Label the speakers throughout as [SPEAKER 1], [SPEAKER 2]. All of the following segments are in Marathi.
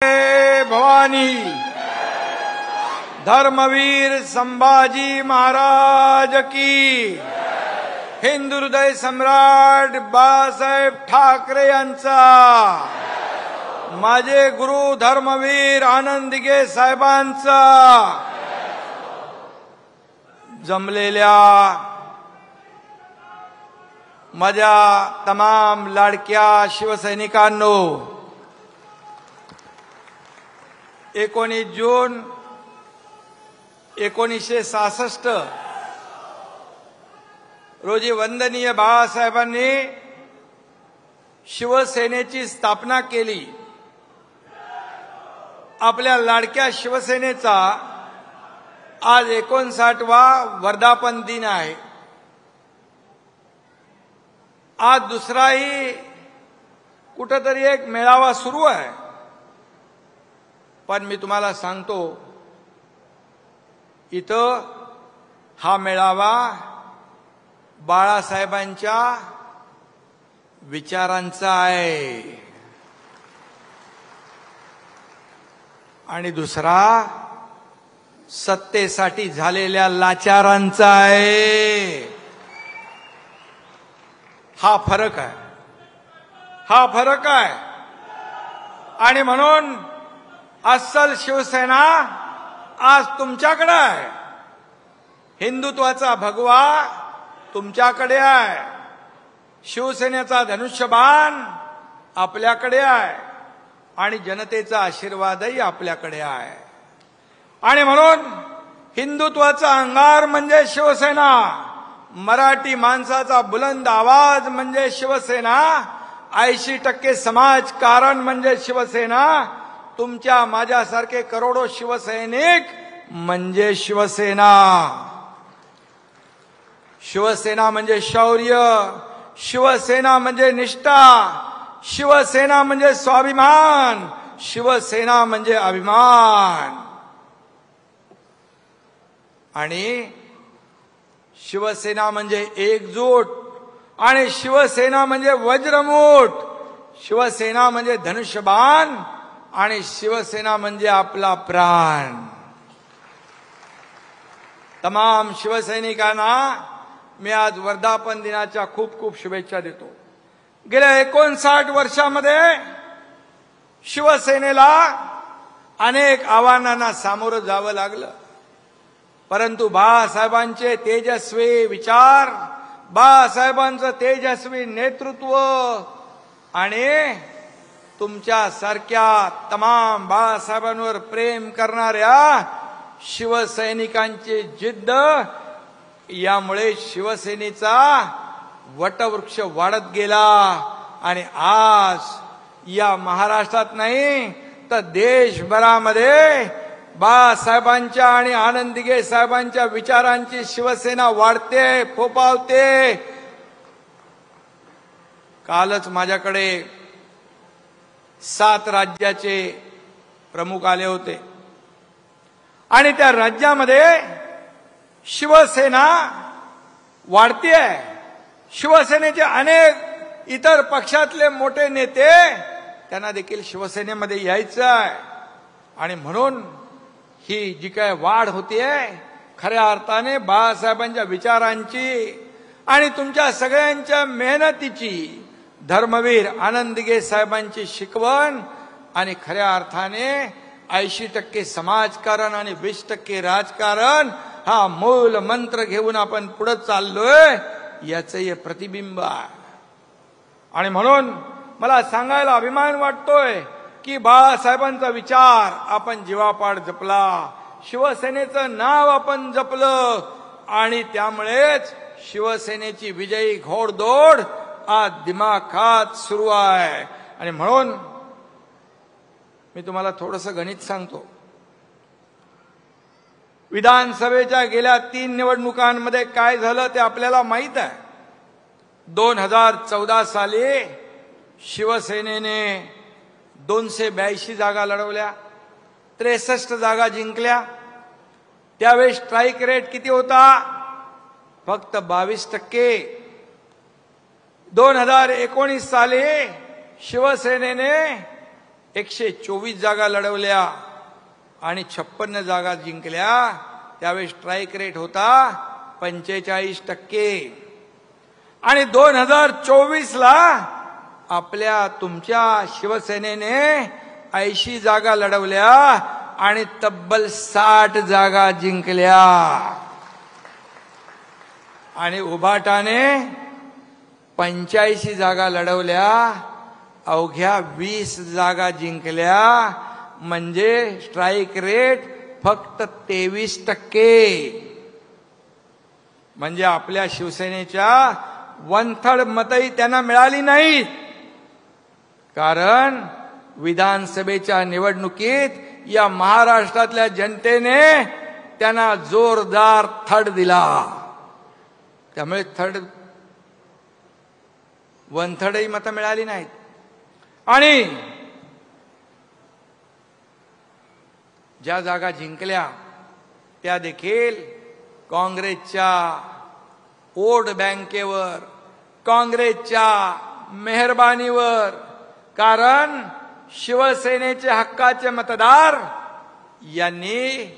[SPEAKER 1] भवानी धर्मवीर संभाजी महाराज की, हिंदू हृदय सम्राट बाळासाहेब ठाकरे यांचा, माझे गुरु धर्मवीर आनंद दिघे साहेबांचा, जमलेल्या माझ्या तमाम लाडक्या शिवसैनिकांनो, 19 जून 1966 रोजी वंदनीय बाळासाहेबांनी शिवसेनेची स्थापना केली. आपल्या लाडक्या शिवसेनेचा आज 59वा वर्धापन दिन आहे. आज दुसराही कुठेतरी एक मेळावा सुरू आहे. पण मी तुम्हाला सांगतो, इथं हा मेळावा बाळासाहेबांच्या विचारांचा आहे आणि दुसरा सत्तेसाठी झालेल्या लाचारांचा आहे. हा फरक आहे, हा फरक आहे. आणि म्हणून अस्सल शिवसेना आज तुमच्याकडे आहे. हिंदुत्वाचा भगवा तुमच्याकडे आहे. शिवसेनेचा धनुष्यबाण आपल्याकडे आहे आणि जनतेचा आशीर्वादही आपल्याकडे आहे. आणि म्हणून हिंदुत्वाचा अंगार म्हणजे शिवसेना, मराठी माणसाचा बुलंद आवाज म्हणजे शिवसेना, 80% समाजकारण म्हणजे शिवसेना, तुमच्या माझ्यासारखे करोडो शिवसैनिक म्हणजे शिवसेना. शिवसेना म्हणजे शौर्य, शिवसेना म्हणजे निष्ठा, शिवसेना म्हणजे स्वाभिमान, शिवसेना म्हणजे अभिमान. आणि शिवसेना म्हणजे एकजूट, आणि शिवसेना म्हणजे वज्रमूठ, शिवसेना म्हणजे धनुष्यबाण, आणि शिवसेना म्हणजे आपला प्राण. तमाम शिवसैनिकांना मी आज वर्धापन दिनाच्या खूप खूप शुभेच्छा देतो. गेल्या 59 वर्षामध्ये शिवसेनेला अनेक आव्हानांना सामोरं जावं लागलं. परंतु बाळासाहेबांचे तेजस्वी विचार, बाळासाहेबांचं तेजस्वी नेतृत्व आणि तुमच्यासारख्या तमाम बाळासाहेबांवर प्रेम करणाऱ्या शिवसैनिकांची जिद्द, यामुळे शिवसेनेचा वटवृक्ष वाढत गेला. आणि आज या महाराष्ट्रात नाही तर देशभरामध्ये बाळासाहेबांच्या आणि आनंद दिघे साहेबांच्या विचारांची शिवसेना वाढते, फोफावते. कालच माझ्याकडे 7 राज्याचे प्रमुख आले होते आणि त्या राज्यामध्ये शिवसेना वाढतीये. शिवसेनेचे अनेक इतर पक्षातले मोठे नेते, त्यांना देखील शिवसेनेमध्ये यायचं आहे. आणि म्हणून ही जी काय वाढ होतीये, खऱ्या अर्थाने बाळासाहेबांच्या विचारांची आणि तुमच्या सगळ्यांच्या मेहनतीची, धर्मवीर आनंद दिघे साहेबांची शिकवण आणि खऱ्या अर्थाने 80% समाजकारण आणि 20% राजकारण, हा मूल मंत्र घेऊन आपण पुढे चाललोय, याचं हे प्रतिबिंब आहे. आणि म्हणून मला सांगायला अभिमान वाटतोय की बाळासाहेबांचा विचार आपण जीवापाड जपला, शिवसेनेचं नाव आपण जपलं, आणि त्यामुळेच शिवसेनेची विजयी घोडदौड आज दिमाखात सुरू आहे. आणि म्हणून मी तुम्हाला थोडंसं गणित सांगतो. विधानसभेच्या गेल्या 3 निवडणुकांमध्ये काय झालं ते आपल्याला माहित आहे. 2014 साली शिवसेनेने 282 जागा लढवल्या, 63 जागा जिंकल्या. त्यावेळी स्ट्राईक रेट किती होता? फक्त 22%. 2019 साली शिवसेनेने 124 जागा लढवल्या आणि 56 जागा जिंकल्या. त्यावेळी स्ट्राईक रेट होता 45%. आणि 2024ला आपल्या तुमच्या शिवसेनेने 80 जागा लढवल्या आणि तब्बल 60 जागा जिंकल्या. आणि उभाटाने 85 जागा लढवल्या, अवघ्या 20 जागा जिंकल्या. म्हणजे स्ट्राईक रेट फक्त 23%. म्हणजे आपल्या शिवसेनेच्या 1/3 मतही त्यांना मिळाली नाहीत. कारण विधानसभेच्या निवडणुकीत या महाराष्ट्रातल्या जनतेने त्यांना जोरदार थड दिला. त्यामुळे 1/3 मतं मिळाली नाहीत. आणि ज्या जागा जिंकल्या त्या देखील काँग्रेसच्या वोट बँकेवर, काँग्रेसच्या मेहरबानीवर. कारण शिवसेनेचे हक्काचे मतदार यांनी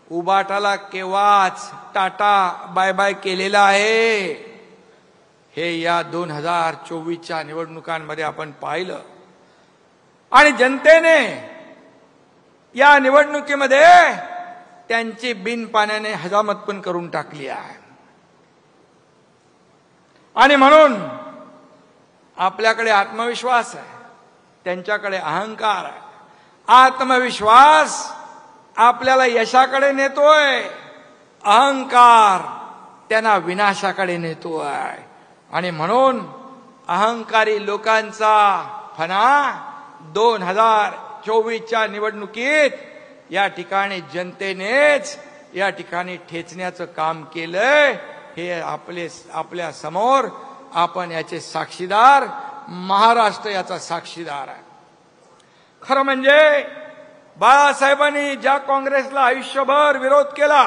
[SPEAKER 1] उबाटाला केव्हाच टाटा बाय बाय केलेला आहे. हे या 2024च्या निवडणुकांमध्ये आपण पाहिलं. आणि जनतेने या निवडणुकीमध्ये त्यांची बिनपाण्याने हजामत पण करून टाकली आहे. आणि म्हणून आपल्याकडे आत्मविश्वास आहे, त्यांच्याकडे अहंकार आहे. आत्मविश्वास आपल्याला यशाकडे नेतोय, अहंकार त्यांना विनाशाकडे नेतोय. आणि म्हणून अहंकारी लोकांचा फणा 2024च्या निवडणुकीत या ठिकाणी जनतेनेच या ठिकाणी ठेचण्याचं काम केलंय. हे आपल्या समोर आपण याचे साक्षीदार, महाराष्ट्र याचा साक्षीदार आहे. खरं म्हणजे बाळासाहेबांनी ज्या काँग्रेसला आयुष्यभर विरोध केला,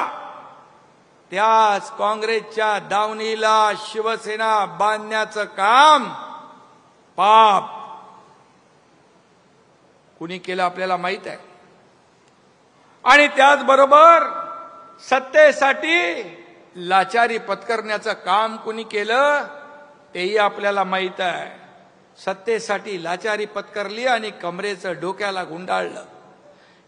[SPEAKER 1] त्याच काँग्रेसच्या दावणीला शिवसेना बांधण्याचं काम पाप कुणी केलं आपल्याला माहित आहे. आणि त्याचबरोबर सत्तेसाठी लाचारी पत्करण्याचं काम कुणी केलं तेही आपल्याला माहित आहे. सत्तेसाठी लाचारी पत्करली आणि कमरेचं डोक्याला गुंडाळलं.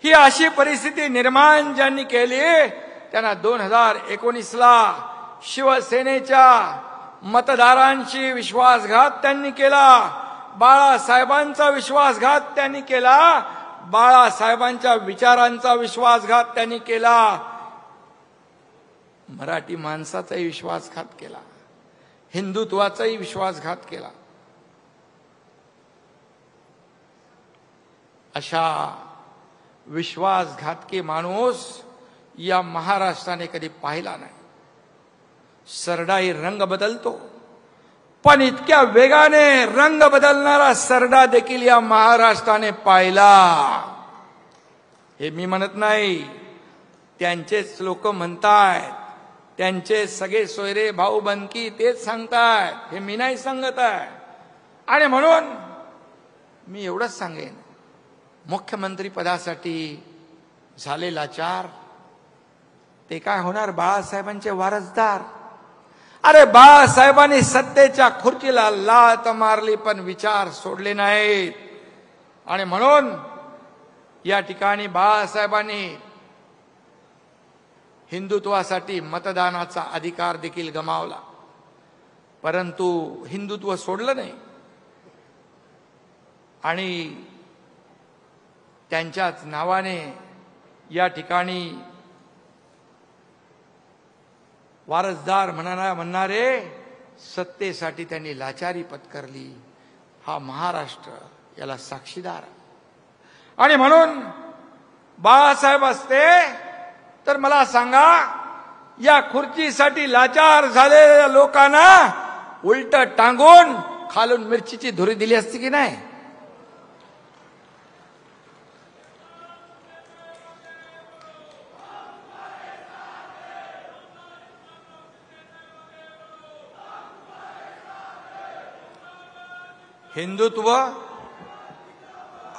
[SPEAKER 1] ही अशी परिस्थिती निर्माण ज्यांनी केली त्यांना 2019ला शिवसेनेच्या मतदारांशी विश्वासघात त्यांनी केला. बाळासाहेबांचा विश्वासघात त्यांनी केला. बाळासाहेबांच्या विचारांचा विश्वासघात त्यांनी केला. मराठी माणसाचाही विश्वासघात केला, हिंदुत्वाचाही विश्वासघात केला. अशा विश्वासघातकी माणूस या महाराष्ट्राने कधी पाहिला नाही. सरडाही रंग बदलतो, पण इतक्या वेगाने रंग बदलणारा सरडा देखील या महाराष्ट्राने पाहिला. हे मी म्हणत नाही, त्यांचेच लोक म्हणतायत, त्यांचे सगळे सोयरे भाऊ बनकी तेच सांगतायत, हे मी नाही सांगत आहे. आणि म्हणून मी एवढंच सांगेन, मुख्यमंत्री पदासाठी झाले लाचार ते काय होणार? बाळासाहेबांचे वारसदार. अरे बाळासाहेबांनी सत्तेच्या खुर्चीला लात मारली पण विचार सोडले नाहीत. आणि म्हणून या ठिकाणी बाळासाहेबांनी हिंदुत्वासाठी मतदानाचा अधिकार देखील गमावला, परंतु हिंदुत्व सोडलं नाही. आणि त्यांच्याच नावाने या ठिकाणी वारसदार म्हणणारे सत्तेसाठी त्यांनी लाचारी पत्करली. हा महाराष्ट्र याला साक्षीदार. आणि म्हणून बाळासाहेब असते तर मला सांगा, या खुर्चीसाठी लाचार झालेल्या लोकांना उलट टांगून खालून मिरचीची धुरी दिली असती की नाही? हिंदुत्व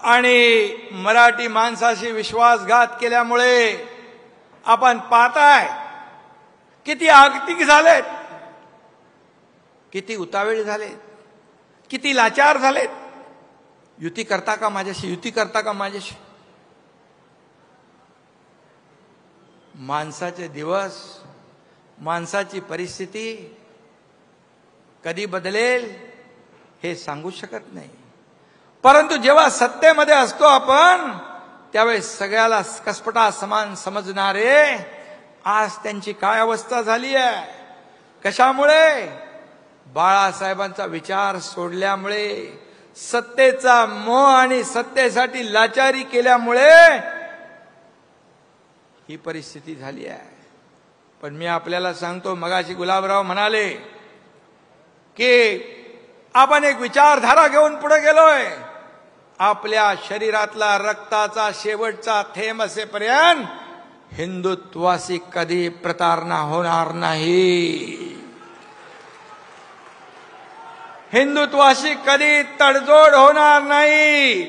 [SPEAKER 1] आणि मराठी माणसाशी विश्वासघात केल्यामुळे आपण पाहताय किती आगतिक झालेत, किती उतावीळ झालेत, किती लाचार झालेत. युती करता का माझ्याशी, युती करता का माझ्याशी. माणसाचे दिवस, माणसाची परिस्थिती कधी बदलेल हे सांगू शकत नाही. परंतु जेव्हा सत्तेमध्ये असतो आपण त्यावेळेस सगळ्याला कसपटा समान समजणारे आज त्यांची काय अवस्था झाली आहे. कशामुळे? बाळासाहेबांचा विचार सोडल्यामुळे, सत्तेचा मोह आणि सत्तेसाठी लाचारी केल्यामुळे ही परिस्थिती झाली आहे. पण मी आपल्याला सांगतो, मगाशी गुलाबराव म्हणाले की आपण एक विचारधारा घेऊन पुढे गेलोय. आपल्या शरीरातला रक्ताचा शेवटचा थेंब असेपर्यंत हिंदुत्वाशी कधी प्रतारणा होणार नाही. हिंदुत्वाशी कधी तडजोड होणार नाही.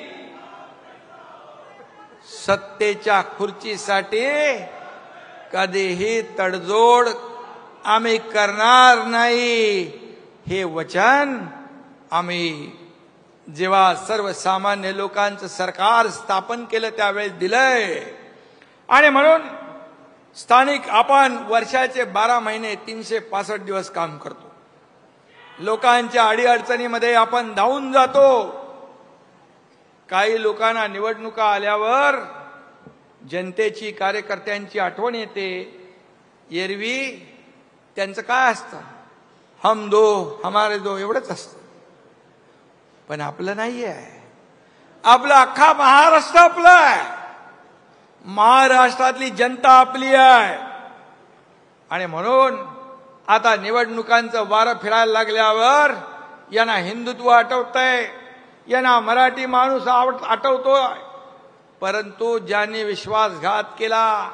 [SPEAKER 1] सत्तेच्या खुर्चीसाठी कधीही तडजोड आम्ही करणार नाही. हे वचन आम्ही जेव्हा सर्वसामान्य लोकांचं सरकार स्थापन केलं त्यावेळेस दिलंय. आणि म्हणून स्थानिक आपण वर्षाचे 12 महिने 365 दिवस काम करतो. लोकांच्या अडीअडचणीमध्ये आपण धावून जातो. काही लोकांना निवडणुका आल्यावर जनतेची, कार्यकर्त्यांची आठवण येते. एरवी त्यांचं काय असतं, हम दो हमारे दो एवढंच असतं. पण आपलं नाही आहे. आपला अख्खा महाराष्ट्र आपला आहे. महाराष्ट्रातली जनता आपली आहे. आणि म्हणून आता निवडणुकांचं वारं फिरायला लागल्यावर यांना हिंदुत्व आठवतंय, यांना मराठी माणूस आठवतोय. परंतु ज्यांनी विश्वासघात केला,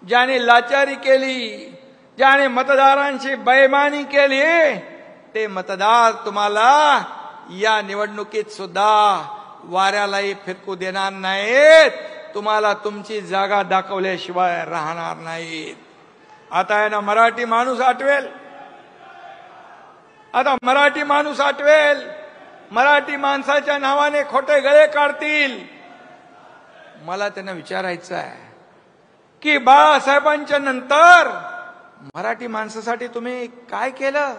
[SPEAKER 1] ज्याने लाचारी केली, ज्याने मतदारांची बेईमानी केली, ते मतदार तुम्हाला या निवडणुकीत सुद्धा वाऱ्यालाही फिरकू देणार नाहीत. तुम्हाला तुमची जागा दाखवल्याशिवाय राहणार नाहीत. आता आहे ना मराठी माणूस आठवेल, आता मराठी माणूस आठवेल. मराठी माणसाच्या नावाने खोटे गळे काढतील. मला त्यांना विचारायचं आहे की बाळासाहेबांच्या नंतर मराठी माणसासाठी तुम्ही काय केलं,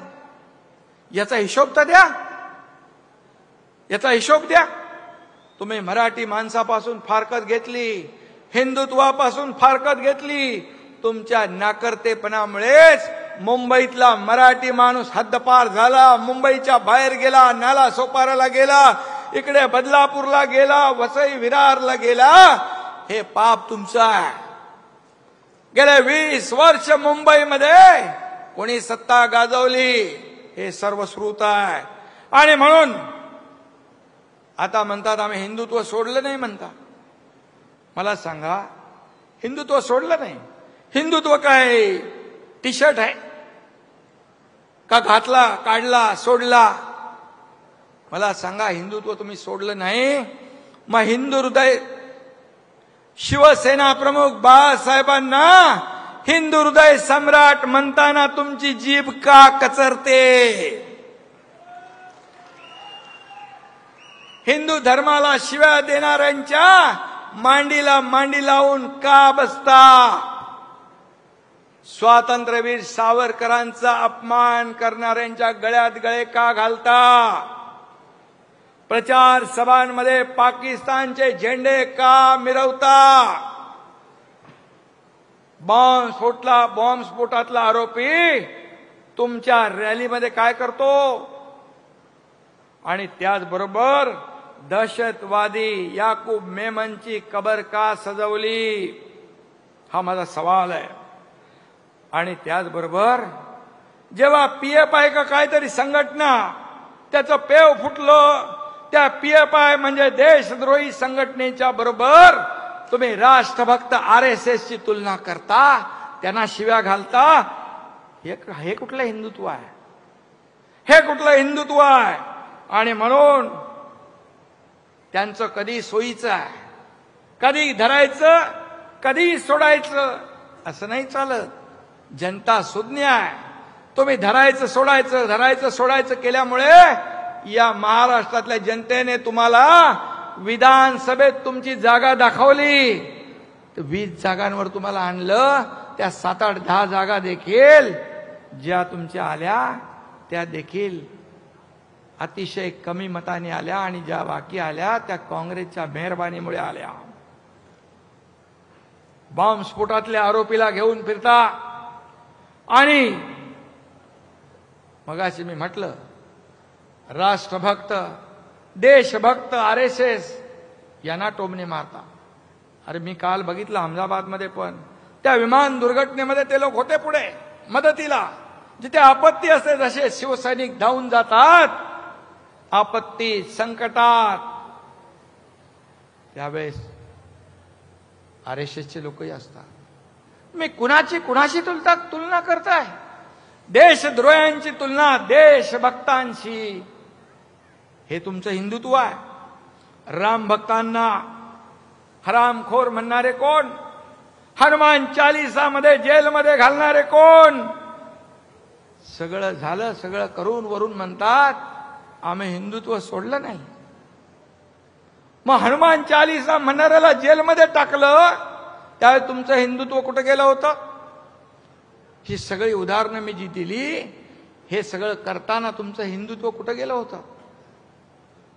[SPEAKER 1] याचा हिशोब तर द्या. याचा हिशोब द्या. तुम्ही मराठी माणसापासून फारकत घेतली, हिंदुत्वापासून फारकत घेतली. तुमच्या नाकर्तेपणामुळेच मुंबईतला मराठी माणूस हद्दपार झाला. मुंबईच्या बाहेर गेला, नाला सोपाराला गेला, इकडे बदलापूरला गेला, वसई विरारला गेला. हे पाप तुमचं आहे. गेले 20 वर्ष मुंबईमध्ये कोणी सत्ता गाजवली हे सर्वश्रुत आहे. आणि म्हणून आता म्हणतात आम्ही हिंदुत्व सोडलं नाही म्हणता. मला सांगा, हिंदुत्व सोडलं नाही. हिंदुत्व काय टी शर्ट आहे का? घातला, काढला, सोडला. मला सांगा, हिंदुत्व तुम्ही सोडलं नाही. मग हिंदू हृदय शिवसेना प्रमुख बाळासाहेबांना हिंदू हृदय सम्राट म्हणताना तुमची जीभ का कचरते? हिंदू धर्माला शिव्या देणाऱ्यांच्या मांडीला मांडी लावून का बसता? स्वातंत्र्यवीर सावरकरांचा अपमान करणाऱ्यांच्या गळ्यात गळे का घालता? प्रचार सभांमध्ये पाकिस्तानचे झेंडे का मिरवता? बॉम्ब स्फोटातला आरोपी तुमच्या रॅलीमध्ये काय करतो? आणि त्याचबरोबर दहशतवादी याकूब मेमनची कबर का सजवली? हा माझा सवाल आहे. आणि त्याचबरोबर जेव्हा पीएफआय का काहीतरी संघटना त्याचं पेव फुटलं, त्या पीएफआय म्हणजे देशद्रोही संघटनेच्या बरोबर तुम्ही राष्ट्रभक्त आरएसएसची तुलना करता, त्यांना शिव्या घालता. हे कुठलं हिंदुत्व आहे? हे कुठलं हिंदुत्व आहे? आणि म्हणून त्यांचं कधी सोयीचं आहे, कधी धरायचं कधी सोडायचं असं नाही चालत. जनता सुज्ञ आहे. तुम्ही धरायचं सोडायचं केल्यामुळे या महाराष्ट्रातल्या जनतेने तुम्हाला विधानसभेत तुमची जागा दाखवली. 20 जागांवर तुम्हाला आणलं. त्या 7, 8, 10 जागा देखील ज्या तुमच्या आल्या त्या देखील अतिशय कमी मताने आल्या आणि ज्या बाकी आल्या त्या काँग्रेसच्या मेहरबानीमुळे आल्या. बॉम्बस्फोटातल्या आरोपीला घेऊन फिरता आणि मगाशी मी म्हटलं राष्ट्रभक्त देशभक्त RSS यांना टोमणे मारता. अरे मी काल बघितलं अहमदाबादमध्ये पण त्या विमान दुर्घटनेमध्ये ते लोक होते पुढे मदतीला. जिथे आपत्ती असते जसे शिवसैनिक धावून जातात आपत्ती संकटात, त्यावेळेस RSSचे लोकही असतात. मी कुणाशी तुलना करताय? देशद्रोह्यांची तुलना देशभक्तांशी. हे तुमचं हिंदुत्व आहे. राम भक्तांना हरामखोर म्हणणारे कोण? हनुमान चालीसामध्ये जेलमध्ये घालणारे कोण? सगळं झालं, सगळं करून वरून म्हणतात आम्ही हिंदुत्व सोडलं नाही. मग हनुमान चालीसा म्हणणाऱ्याला जेलमध्ये टाकलं त्यावेळी तुमचं हिंदुत्व कुठं गेलं होतं? ही सगळी उदाहरणं मी जी दिली हे सगळं करताना तुमचं हिंदुत्व कुठं गेलं होतं?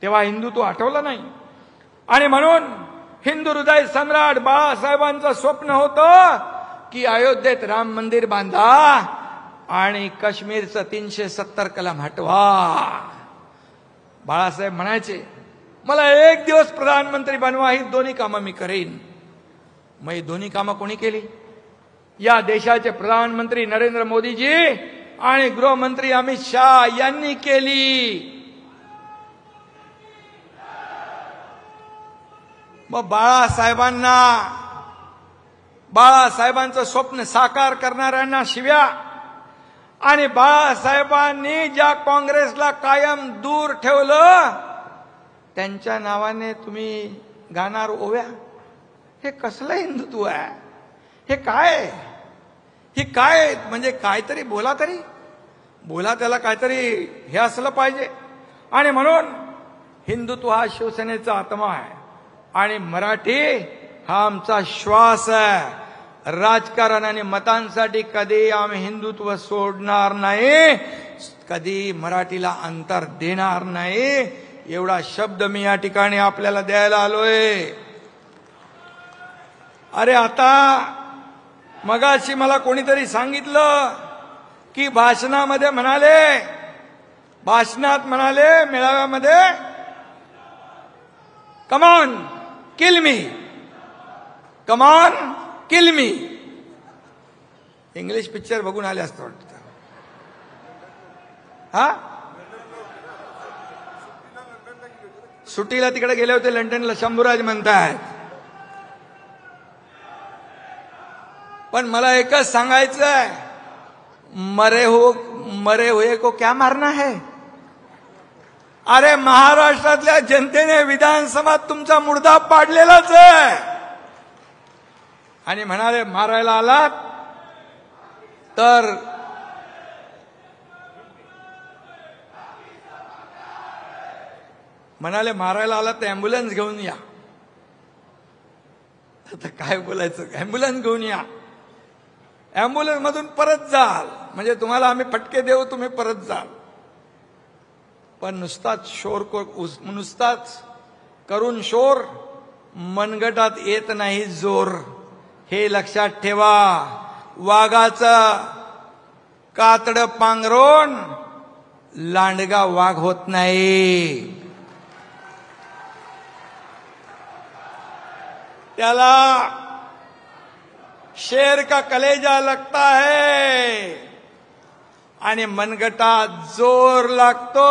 [SPEAKER 1] तेव्हा हिंदुत्व आठवलं नाही. आणि म्हणून हिंदू हृदय सम्राट बाळासाहेबांचं स्वप्न होतं की अयोध्येत राम मंदिर बांधा आणि काश्मीरचं 370 कलम हटवा. बाळासाहेब म्हणायचे मला एक दिवस प्रधानमंत्री बनवा, ही दोन्ही कामं मी करेन. मग ही दोन्ही कामं कोणी केली? या देशाचे प्रधानमंत्री नरेंद्र मोदीजी आणि गृहमंत्री अमित शाह यांनी केली. मग बाळासाहेबांचं स्वप्न साकार करणाऱ्यांना शिव्या आणि बाळासाहेबांनी ज्या काँग्रेसला कायम दूर ठेवलं त्यांच्या नावाने तुम्ही गाणार ओव्या. हे कसलं हिंदुत्व आहे? हे काय? हे काय? म्हणजे काहीतरी बोला, त्याला काहीतरी हे असलं पाहिजे. आणि म्हणून हिंदुत्व हा शिवसेनेचा आत्मा आहे आणि मराठी हा आमचा श्वास आहे. राजकारण आणि मतांसाठी कधी आम्ही हिंदुत्व सोडणार नाही, कधी मराठीला अंतर देणार नाही. एवढा शब्द मी या ठिकाणी आपल्याला द्यायला आलोय. अरे आता मगाशी मला कोणीतरी सांगितलं की भाषणात म्हणाले मेळाव्यामध्ये कमॉन किल मी. इंग्लिश पिक्चर बघून आले असतं वाटतं. हा सुट्टीला तिकडे गेले होते लंडनला, शंभूराज म्हणतायत. पण मला एकच सांगायचं आहे, मरे हुए को क्या मारना है? अरे महाराष्ट्रातल्या जनतेने विधानसभात तुमचा मुर्दा पाडलेलाच आहे. आणि म्हणाले मारायला आलात तर ॲम्ब्युलन्स घेऊन या. आता काय बोलायचं? ॲम्ब्युलन्स घेऊन या, ॲम्ब्युलन्स मधून परत जाल म्हणजे तुम्हाला आम्ही फटके देऊ, तुम्ही परत जाल. पण नुसताच करून शोर मनगटात येत नाही जोर. हे लक्षात ठेवा. वाघाचं कातड पांघरून लांडगा वाघ होत नाही. त्याला शेर का कलेजा लगता है आणि मनगटात जोर लागतो.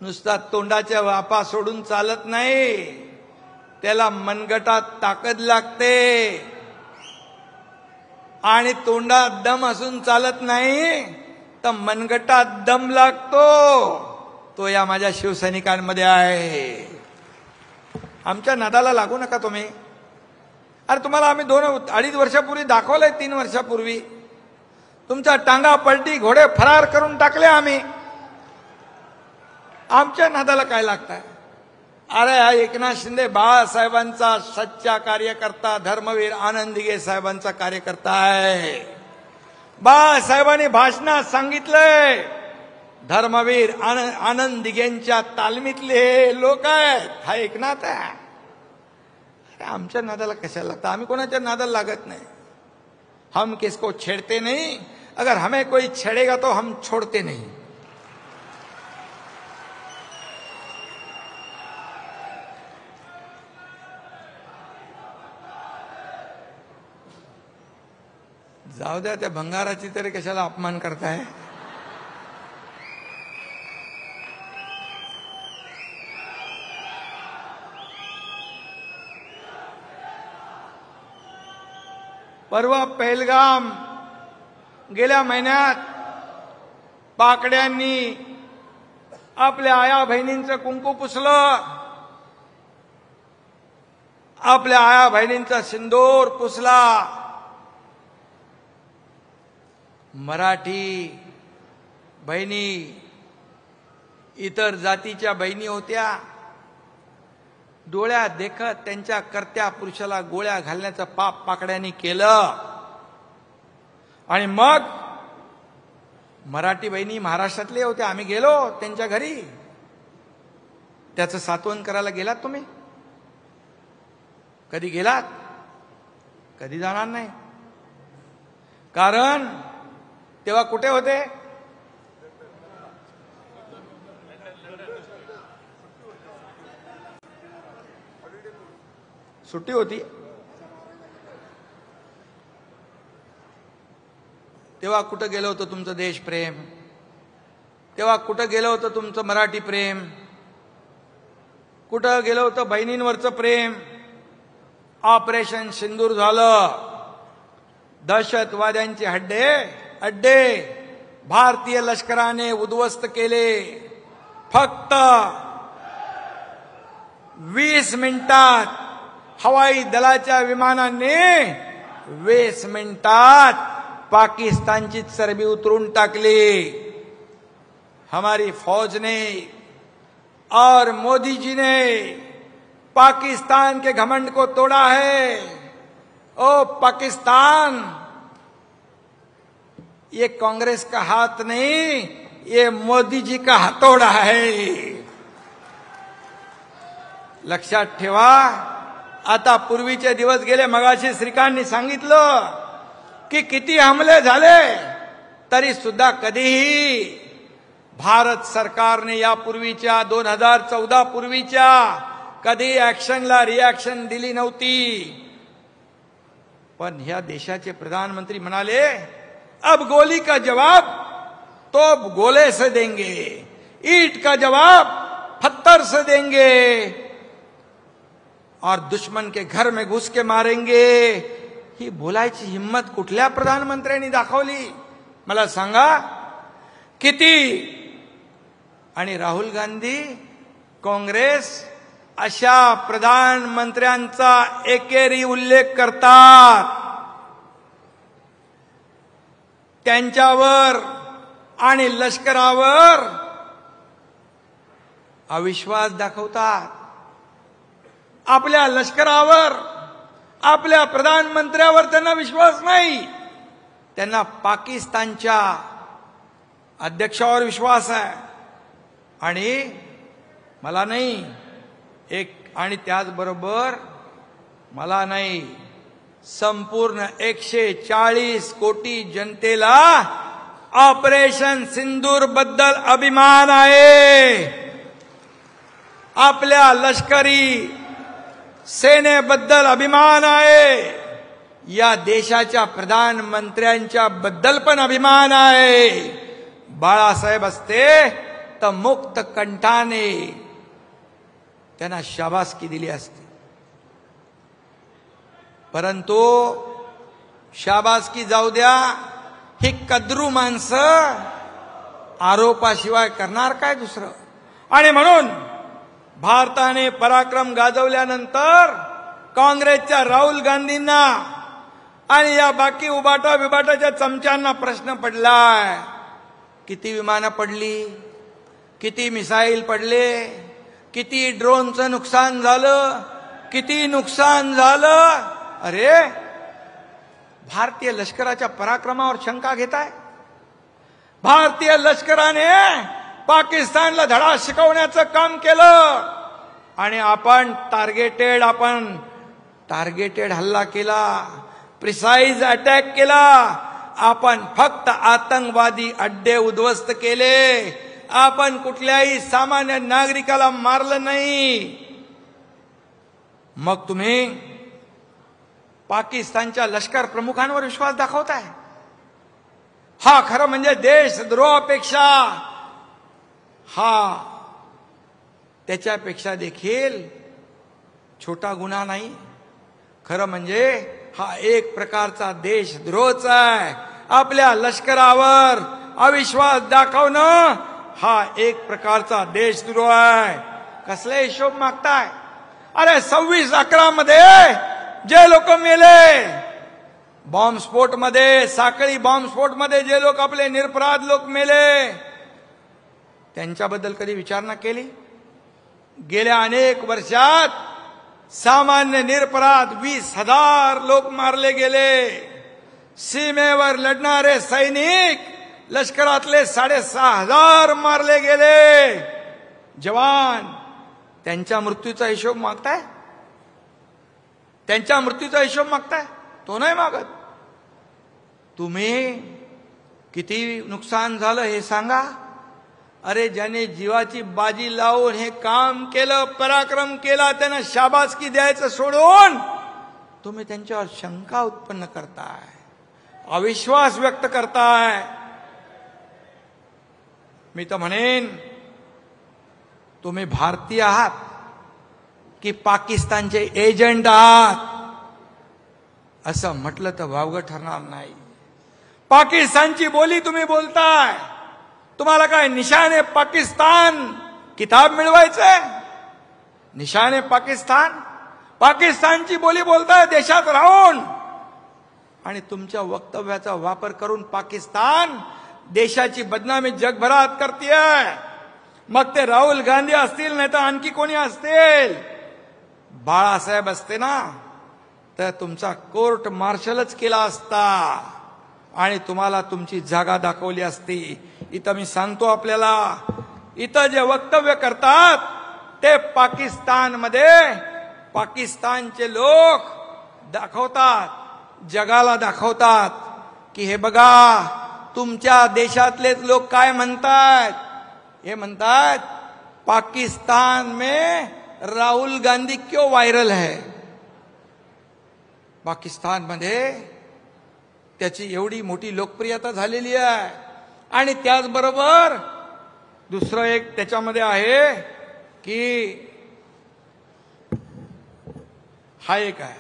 [SPEAKER 1] नुसता तोंडाच्या वापा सोडून चालत नाही, त्याला मनगटात ताकद लागते. आणि तोंडात दम असून चालत नाही तर मनगटात दम लागतो. तो या माझ्या शिवसैनिकांमध्ये आहे. आमच्या नादाला लागू नका तुम्ही. अरे तुम्हाला आम्ही 2-2.5 वर्षापूर्वी दाखवलंय, 3 वर्षापूर्वी तुमच्या टांगा पलटी, घोडे फरार करून टाकले आम्ही. आमच्या नादाला काय लागताय? अरे हा एकनाथ शिंदे बाळासाहेबांचा सच्चा कार्यकर्ता, धर्मवीर आनंद दिघे साहेबांचा कार्यकर्ता आहे. बाळासाहेबांनी भाषणात सांगितलंय, धर्मवीर आनंद दिघेंच्या तालमीतले लोक आहेत. हा एकनाथ आहे. अरे आमच्या नादाला कशाला लागतं? आम्ही कोणाच्या नादाला लागत नाही. हम किसको छेड़ते नहीं, अगर हमें कोई छेड़ेगा तो हम छोड़ते नहीं. जाऊ द्या, त्या भंगाराची तरी कशाला अपमान करताय? परवा पहलगाम, गेल्या महिन्यात पाकड्यांनी आपल्या आया बहिणींचं कुंकू पुसलं, आपल्या आया बहिणींचा सिंदूर पुसला. मराठी बहिणी इतर जातीच्या बहिणी होत्या, डोळ्यात देखत त्यांच्या कर्त्या पुरुषाला गोळ्या घालण्याचं पाप पाकड्यांनी केलं. आणि मग मराठी बहिणी महाराष्ट्रातले होते, आम्ही गेलो त्यांच्या घरी. त्याचं सांत्वन करायला गेलात तुम्ही? कधी गेलात? कधी जाणार नाही. कारण तेव्हा कुठे होते? सुट्टी होती. तेव्हा कुठं गेलं होतं तुमचं देशप्रेम? तेव्हा कुठं गेलं होतं तुमचं मराठी प्रेम? कुठं गेलं होतं बहिणींवरचं प्रेम? ऑपरेशन सिंदूर झालं, दहशतवाद्यांचे अड्डे भारतीय लष्कराने उद्ध्वस्त केले. फक्त 20 मिनिटात हवाई दलाच्या विमानाने 20 मिनिटात पाकिस्तानची चरबी उतरून टाकली. हमारी फौज ने और मोदी जी ने पाकिस्तान के घमंड को तोड़ा है. ओ पाकिस्तान, ये कांग्रेस का हाथ नहीं, ये मोदी जी का हथौड़ा है. लक्षात ठेवा. आता पूर्वीचे दिवस गेले. मगाशी श्रीकांतनी सांगितलं की किती हमले झाले तरी सुद्धा कधीही भारत सरकारने यापूर्वीच्या 2014 पूर्वीच्या कधी ऍक्शनला रिॲक्शन दिली नव्हती. पण ह्या देशाचे प्रधानमंत्री म्हणाले, अब गोली का जवाब तो गोले से देंगे, ईंट का जवाब पत्थर से देंगे और दुश्मन के घर में घुस के मारेंगे. ही बोलायची हिम्मत कुठल्या प्रधानमंत्र्यांनी दाखवली मला सांगा? किती? आणि राहुल गांधी, काँग्रेस अशा प्रधानमंत्र्यांचा एकेरी उल्लेख करतात, त्यांच्यावर आणि लष्करावर अविश्वास दाखवतात. आपल्या लष्करावर, आपल्या प्रधानमंत्र्यावर त्यांना विश्वास नाही. त्यांना पाकिस्तानच्या अध्यक्षावर विश्वास आहे. आणि मला नाही एक, आणि त्याचबरोबर मला नाही, संपूर्ण 140 कोटी जनतेला ऑपरेशन सिंदूर बद्दल अभिमान आहे. आपल्या लष्करी सेनेबद्दल अभिमान आहे. या देशाच्या प्रधानमंत्र्यांच्या बद्दल पण अभिमान आहे. बाळासाहेब असते तर मुक्त कंठाने त्यांना शाबासकी दिली असती. परंतु शाबासकी जाऊ द्या, ही कद्रू माणसं आरोपाशिवाय करणार काय दुसरं? आणि म्हणून भारताने पराक्रम गाजवल्यानंतर काँग्रेसच्या राहुल गांधींना आणि या बाकी उबाटा बिबाटाच्या चमच्यांना प्रश्न पडलाय, किती विमानं पडली, किती मिसाईल पडले, किती ड्रोनचं नुकसान झालं, किती नुकसान झालं. अरे भारतीय लष्कराच्या पराक्रमावर शंका घेताय? भारतीय लष्कराने पाकिस्तानला धडा शिकवण्याचं काम केलं आणि आपण टार्गेटेड हल्ला केला, प्रिसाइज अटॅक केला. आपण फक्त आतंकवादी अड्डे उद्ध्वस्त केले, आपण कुठल्याही सामान्य नागरिकाला मारलं नाही. मग तुम्ही पाकिस्तानच्या लष्कर प्रमुखांवर विश्वास दाखवताय? हा खरं म्हणजे देशद्रोहापेक्षा हा त्याच्यापेक्षा देखील छोटा गुन्हा नाही. खरं म्हणजे हा एक प्रकारचा देशद्रोहच आहे. आपल्या लष्करावर अविश्वास दाखवणं हा एक प्रकारचा देशद्रोह आहे. कसले हिशोब मागताय? अरे 26/11 मध्ये जे लोक मेले बॉम्बस्फोटमध्ये, साखळी बॉम्बस्फोटमध्ये जे लोक आपले निरपराध लोक मेले, त्यांच्याबद्दल कधी विचारणा केली? गेल्या अनेक वर्षात सामान्य निरपराध 20,000 लोक मारले गेले. सीमेवर लढणारे सैनिक लष्करातले 6,500 मारले गेले. जवान त्यांच्या मृत्यूचा हिशोब मागताय? त्यांच्या मृत्यूचा हिशोब मागताय? तो नाही मागत. तुम्ही किती नुकसान झालं हे सांगा. अरे ज्याने जीवाची बाजी लावून हे काम केलं, पराक्रम केला, त्यांना शाबासकी द्यायचं सोडून तुम्ही त्यांच्यावर शंका उत्पन्न करताय, अविश्वास व्यक्त करताय. मी तर म्हणेन तुम्ही भारतीय आहात की पाकिस्तानचे एजंट आहात असं म्हटलं तर वावगं ठरणार नाही. पाकिस्तानची बोली तुम्ही बोलताय. तुम्हाला काय निशाने पाकिस्तान किताब मिळवायचंय? निशाने पाकिस्तानची बोली बोलताय देशात राहून, आणि तुमच्या वक्तव्याचा वापर करून पाकिस्तान देशाची बदनामी जगभरात करतेय. मग ते राहुल गांधी असतील नाही तर आणखी कोणी असतील. बाळासाहेब असते ना तर तुमचा कोर्ट मार्शलच केला असता आणि तुम्हाला तुमची जागा दाखवली असती. इथं मी सांगतो आपल्याला, इथं जे वक्तव्य करतात ते पाकिस्तानमध्ये पाकिस्तानचे लोक दाखवतात, जगाला दाखवतात की हे बघा तुमच्या देशातलेच लोक काय म्हणतात. हे म्हणतात पाकिस्तान में राहुल गांधी क्यों वायरल है. पाकिस्तानमध्ये त्याची एवढी मोठी लोकप्रियता झालेली आहे. आणि त्याचबरोबर दुसरं एक त्याच्यामध्ये आहे की हा एक आहे,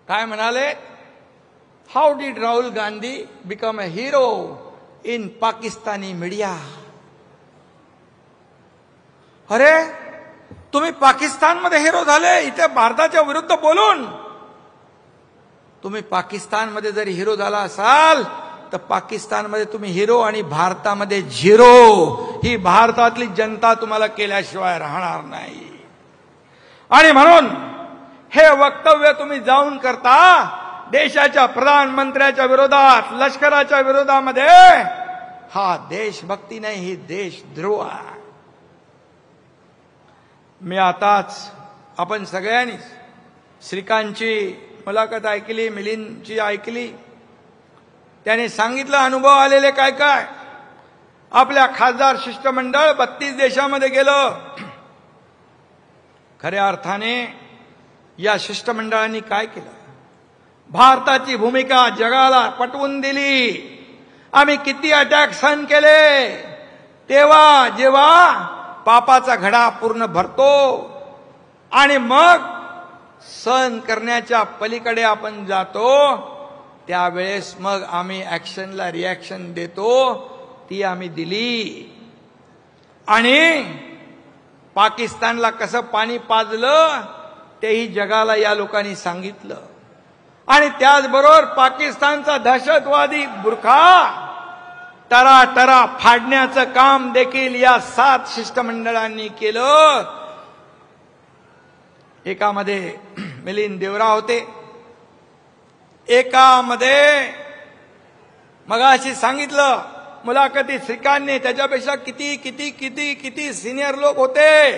[SPEAKER 1] काय म्हणाले, how did Rahul Gandhi become a hero in Pakistani media. अरे तुम्ही पाकिस्तानमध्ये हिरो झाले, इथे भारताच्या विरुद्ध बोलून. तुम्ही पाकिस्तानमध्ये जरी हिरो झाला असाल तर पाकिस्तानमध्ये तुम्ही हिरो आणि भारतामध्ये झिरो. ही भारतातली जनता तुम्हाला केल्याशिवाय राहणार नाही. आणि म्हणून हे वक्तव्य तुम्ही जाऊन करता देशाच्या प्रधानमंत्र्याच्या विरोधात, लष्कराच्या विरोधामध्ये. हा देशभक्ती नाही, ही देशद्रोह आहे. मी आताच आपण सगळ्यांनी श्रीकांतची मुलाखत ऐकली, मिलिंदची ऐकली. त्याने सांगितलं अनुभव आलेले काय काय. आपल्या खासदार शिष्टमंडळ 32 देशामध्ये गेलं. खऱ्या अर्थाने या शिष्टमंडळांनी काय केलं, भारताची भूमिका जगाला पटवून दिली. आम्ही किती अटॅक सहन केले. तेव्हा जेव्हा पापाचा घडा पूर्ण भरतो आणि मग सहन करण्याच्या पलीकडे आपण जातो, त्यावेळेस मग आम्ही ऍक्शनला रिॲक्शन देतो. ती आम्ही दिली. आणि पाकिस्तानला कसं पाणी पाजलं तेही जगाला या लोकांनी सांगितलं. आणि त्याचबरोबर पाकिस्तानचा दहशतवादी बुरखा टरा फाडण्याचं काम देखील या 7 शिष्टमंडळांनी केलं. एकामध्ये मिलिंद देवरा होते, एकामध्ये मगाशी सांगितलं मुलाखती श्रीकांतने त्याच्यापेक्षा किती किती किती किती सिनियर लोक होते.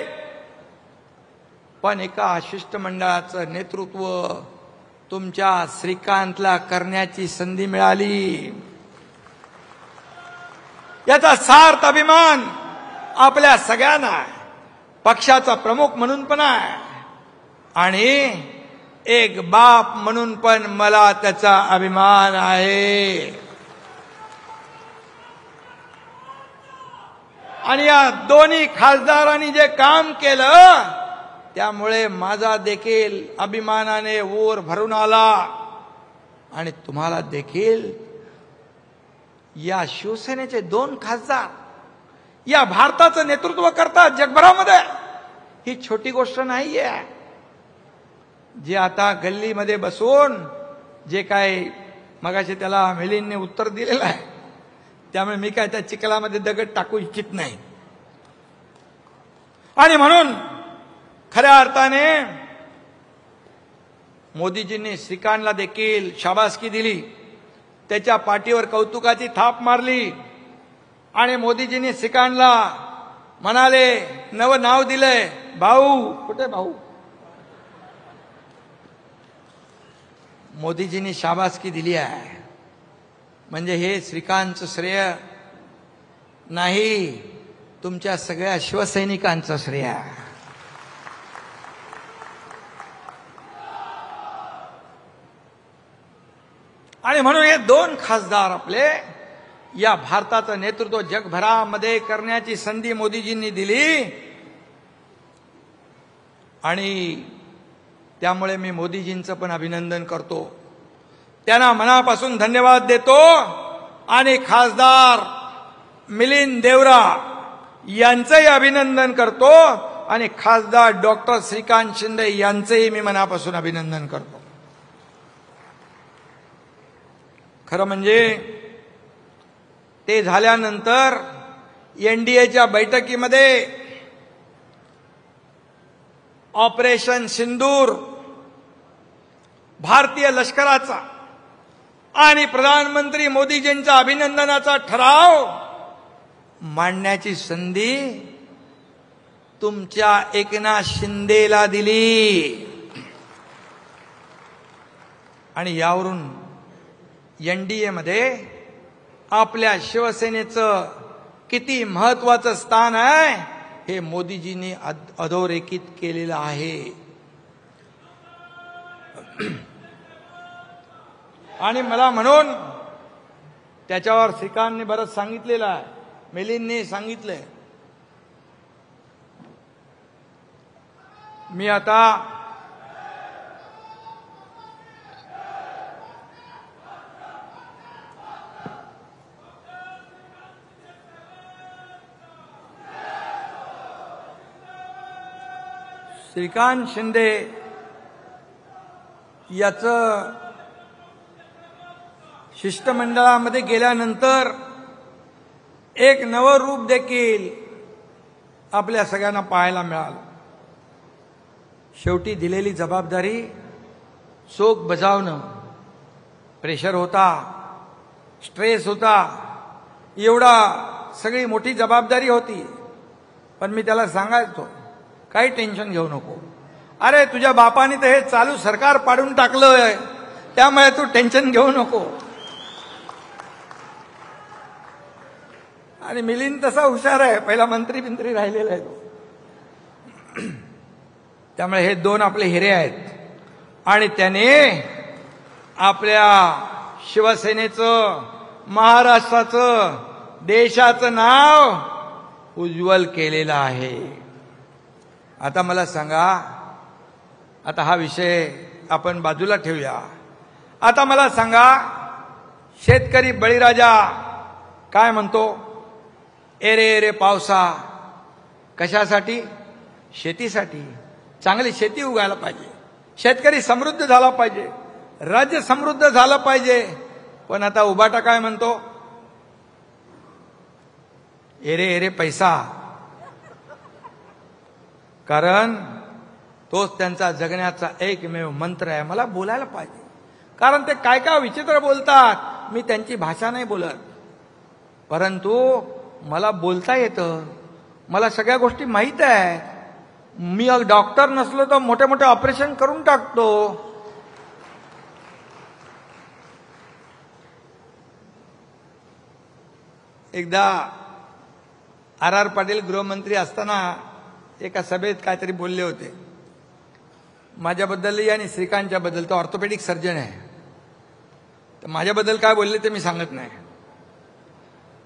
[SPEAKER 1] पण एका शिष्टमंडळाचं नेतृत्व तुमच्या श्रीकांतला करण्याची संधी मिळाली. याचा सार्थ अभिमान आपल्या सगळ्यांना आहे, पक्षाचा प्रमुख म्हणून पण आहे आणि एक बाप म्हणून पण मला त्याचा अभिमान आहे. आणि या दोन्ही खासदारांनी जे काम केलं त्यामुळे माझा देखील अभिमानाने ऊर भरून आला. आणि तुम्हाला देखील या शिवसेनेचे 2 खासदार या भारताचं नेतृत्व करतात जगभरामध्ये, ही छोटी गोष्ट नाहीये. जे आता गल्लीमध्ये बसून जे काय मगाशी त्याला मिलिंदने उत्तर दिलेलं आहे, त्यामुळे मी काय त्या चिखलामध्ये दगड टाकू इच्छित नाही. आणि म्हणून खऱ्या अर्थाने मोदीजींनी श्रीकांतला देखील शाबासकी दिली, त्याच्या पाठीवर कौतुकाची थाप मारली. आणि मोदीजींनी श्रीकांतला म्हणाले, नवं नाव दिलंय भाऊ. कुठे भाऊ? मोदीजींनी शाबासकी दिली आहे. म्हणजे हे श्रीकांतचं श्रेय नाही, तुमच्या सगळ्या शिवसैनिकांचं श्रेय आहे. आणि म्हणून हे 2 खासदार आपले या भारताचं नेतृत्व जगभरामध्ये करण्याची संधी मोदीजींनी दिली. आणि त्यामुळे मी मोदीजींचं पण अभिनंदन करतो, त्यांना मनापासून धन्यवाद देतो. आणि खासदार मिलिंद देवरा यांचंही अभिनंदन करतो आणि खासदार डॉक्टर श्रीकांत शिंदे यांचंही मी मनापासून अभिनंदन करतो. खरं म्हणजे ते झाल्यानंतर एनडीएच्या बैठकीमध्ये ऑपरेशन सिंदूर, भारतीय लष्कराचा आणि प्रधानमंत्री मोदीजींचा अभिनंदनाचा ठराव मांडण्याची संधी तुमच्या एकनाथ शिंदेला दिली. आणि यावरून एनडीए मध्ये आपल्या शिवसेनेचं किती महत्वाचं स्थान आहे हे मोदीजींनी अधोरेखित केलेलं आहे. आणि मला म्हणून त्याच्यावर श्रीकांतने बरंच सांगितलेलं आहे, मिलिंदने सांगितलंय. मी आता श्रीकांत शिंदे याचं शिष्टमंडळामध्ये गेल्यानंतर एक नवं रूप देखील आपल्या सगळ्यांना पाहायला मिळालं. शेवटी दिलेली जबाबदारी चोख बजावणं, प्रेशर होता, स्ट्रेस होता, एवढा सगळी मोठी जबाबदारी होती. पण मी त्याला सांगायचो, काही टेन्शन घेऊ नको, अरे तुझ्या बापाने तर हे चालू सरकार पाडून टाकलंय, त्यामुळे तू टेन्शन घेऊ नको. आणि मिलिंद तसा हुशार आहे, पहिला मंत्री राहिलेला आहे तो. त्यामुळे हे 2 आपले हिरे आहेत. आणि त्याने आपल्या शिवसेनेचं, महाराष्ट्राचं, देशाचं नाव उज्ज्वल केलेलं आहे. आता मला सांगा, आता हा विषय आपण बाजूला ठेवूया. आता मला सांगा, शेतकरी बळीराजा काय म्हणतो? एरे एरे पावसा कशासाठी? शेतीसाठी. चांगली शेती उगायला पाहिजे, शेतकरी समृद्ध झाला पाहिजे, राज्य समृद्ध झालं पाहिजे. पण आता उबाटा काय म्हणतो? एरे एरे पैसा. कारण तोच त्यांचा जगण्याचा एकमेव मंत्र आहे. मला बोलायला पाहिजे, कारण ते काय काय विचित्र बोलतात. मी त्यांची भाषा नाही बोलत, परंतु मला बोलता येतं, मला सगळ्या गोष्टी माहीत आहेत. मी डॉक्टर नसलो तर मोठे मोठे ऑपरेशन करून टाकतो. एकदा आर पाटील गृहमंत्री असताना एका सभेत काहीतरी बोलले होते माझ्याबद्दल आणि श्रीकांतच्या बद्दल. तो ऑर्थोपेडिक सर्जन आहे, तर माझ्याबद्दल काय बोलले ते मी सांगत नाही.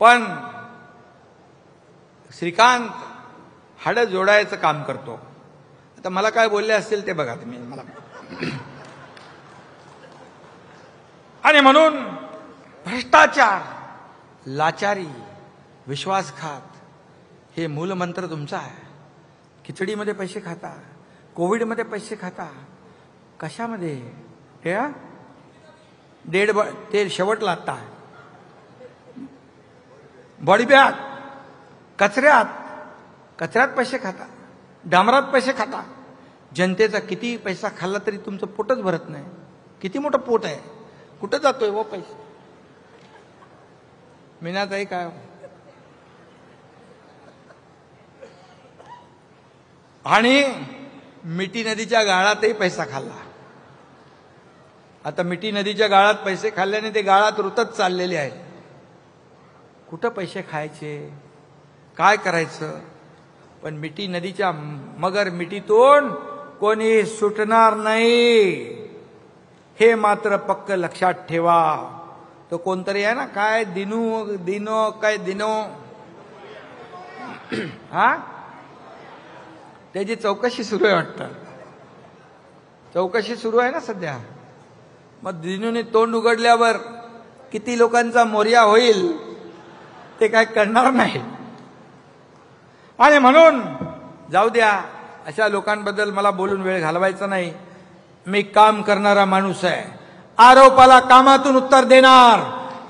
[SPEAKER 1] पण श्रीकांत हाडं जोडायचं काम करतो. आता मला काय बोलले असतील ते बघा तुम्ही मला. आणि म्हणून भ्रष्टाचार, लाचारी, विश्वासघात हे मूलमंत्र तुमचा आहे. खिचडीमध्ये पैसे खाता, कोविडमध्ये पैसे खाता, कशामध्ये? हे ते शेवटला आता बॉडी बॅग, कचऱ्यात पैसे खाता, डांबरात पैसे खाता. जनतेचा किती पैसा खाल्ला तरी तुमचं पोटच भरत नाही. किती मोठं पोट आहे, कुठं जातोय वो पैसे? मीनाताई काय? आणि मिठी नदीच्या गाळातही पैसा खाल्ला. आता मिठी नदीच्या गाळात पैसे खाल्ल्याने ते गाळात रुतत चाललेले आहेत. कुठं पैसे खायचे, काय करायचं? पण मिठी नदीच्या मगर मिठीतून कोणी सुटणार नाही, हे मात्र पक्क लक्षात ठेवा. तो कोणतरी आहे ना, काय दिनो काय दिनो, हा, त्याची चौकशी सुरू आहे वाटतं. चौकशी सुरू आहे ना सध्या. मग दिनूने तोंड उघडल्यावर किती लोकांचा मोर्या होईल ते काय करणार नाही. आणि म्हणून जाऊ द्या, अशा लोकांबद्दल मला बोलून वेळ घालवायचा नाही. मी काम करणारा माणूस आहे. आरोपाला कामातून उत्तर देणार,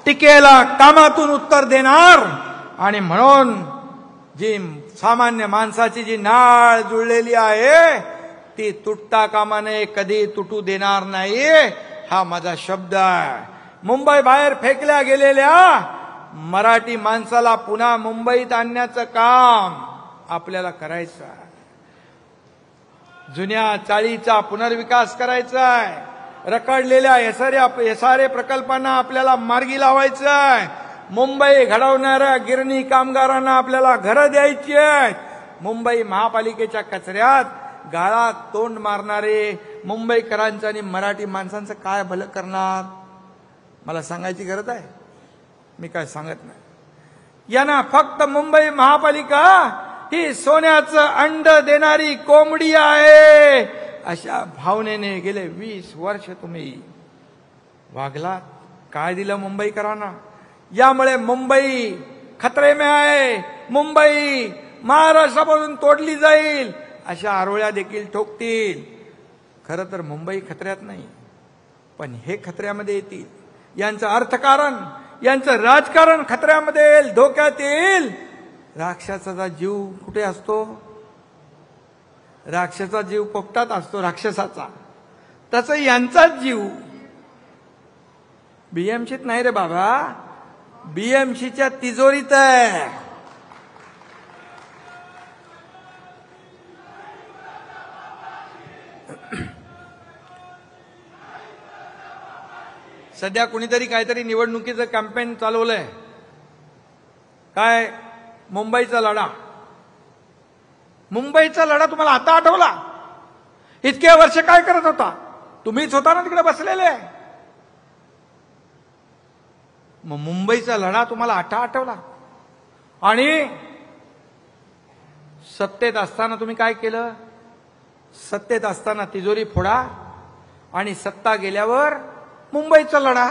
[SPEAKER 1] टीकेला कामातून उत्तर देणार. आणि म्हणून जी सामान्य माणसाची जी नाळ जुळलेली आहे ती तुटता कामा नये, कधी तुटू देणार नाही, हा माझा शब्द आहे. मुंबई बाहेर फेकल्या गेलेल्या मराठी माणसाला पुन्हा मुंबईत आणण्याचं काम आपल्याला करायचं आहे. जुन्या चाळीचा पुनर्विकास करायचा आहे. रखडलेल्या एसआरए प्रकल्पांना आपल्याला मार्गी लावायचं आहे. मुंबई घडवणाऱ्या गिरणी कामगारांना आपल्याला घरं द्यायची आहेत. मुंबई महापालिकेच्या कचऱ्यात गाळात तोंड मारणारे मुंबईकरांचं आणि मराठी माणसांचं काय भलं करणार? मला सांगायची गरज आहे? मी काय सांगत नाही. यांना फक्त मुंबई महापालिका ही सोन्याचं अंड देणारी कोंबडी आहे, अशा भावनेने गेले 20 वर्ष तुम्ही वागलात. काय दिलं मुंबईकरांना? यामुळे मुंबई खतरे में आहे. मुंबई महाराष्ट्रापासून तोडली जाईल अशा आरोळ्या देखील ठोकतील. खरं तर मुंबई खतऱ्यात नाही, पण हे खतऱ्यामध्ये येतील. यांचं अर्थकारण, यांचं राजकारण खतऱ्यामध्ये येईल, धोक्यात येईल. राक्षसाचा जीव कुठे असतो? राक्षसाचा जीव पोपटात असतो राक्षसाचा. तसं यांचाच जीव बीएमसीत नाही रे बाबा, बीएमसीच्या तिजोरीत आहे. सध्या कुणीतरी काहीतरी निवडणुकीचं कॅम्पेन चालवलंय. काय? मुंबईचा लढा. मुंबईचा लढा तुम्हाला आता आठवला? इतके वर्ष काय करत होता? तुम्हीच होता ना तिकडे बसलेले. मग मुंबईचा लढा तुम्हाला आता आठवला? आणि सत्तेत असताना तुम्ही काय केलं? सत्तेत असताना तिजोरी फोडा आणि सत्ता गेल्यावर मुंबईचा लढा.